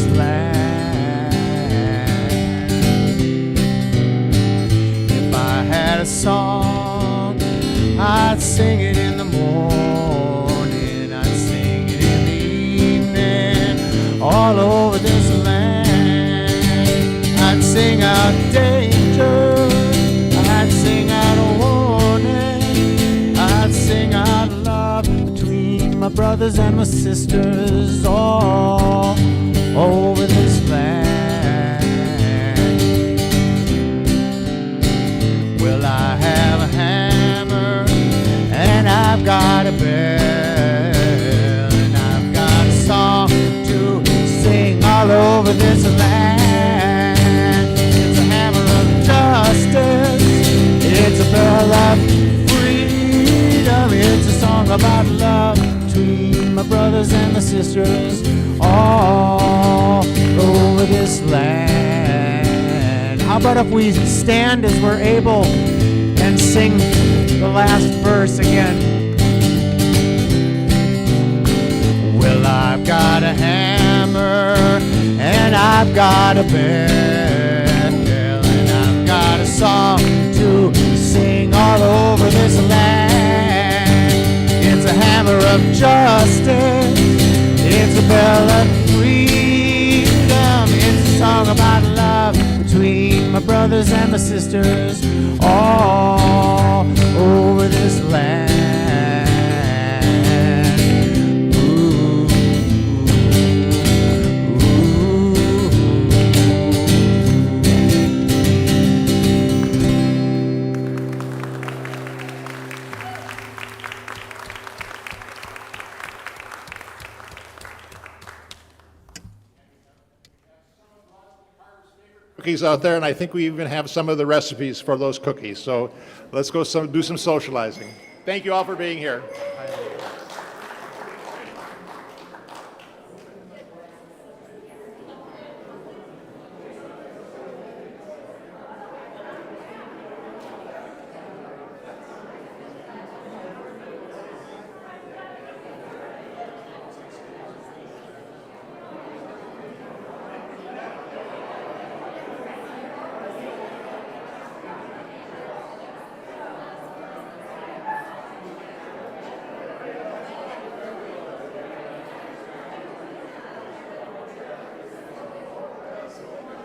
Speaker 10: sing it in the morning, I'd sing it in the evening, all over this land. I'd sing out danger, I'd sing out a warning, I'd sing out love between my brothers and my sisters all over this land. Well, I have a hammer and I've got a bell and I've got a song to sing all over this land. It's a hammer of justice, it's a bell of freedom, it's a song about love between my brothers and my sisters all over this land. How about if we stand as we're able and sing the last verse again? Well, I've got a hammer and I've got a bell and I've got a song to sing all over this land. It's a hammer of justice, it's a bell of freedom, it's a song about love between my brothers and my sisters all over this land. Ooh,
Speaker 1: Cookies out there, and I think we even have some of the recipes for those cookies. So let's go do some socializing. Thank you all for being here.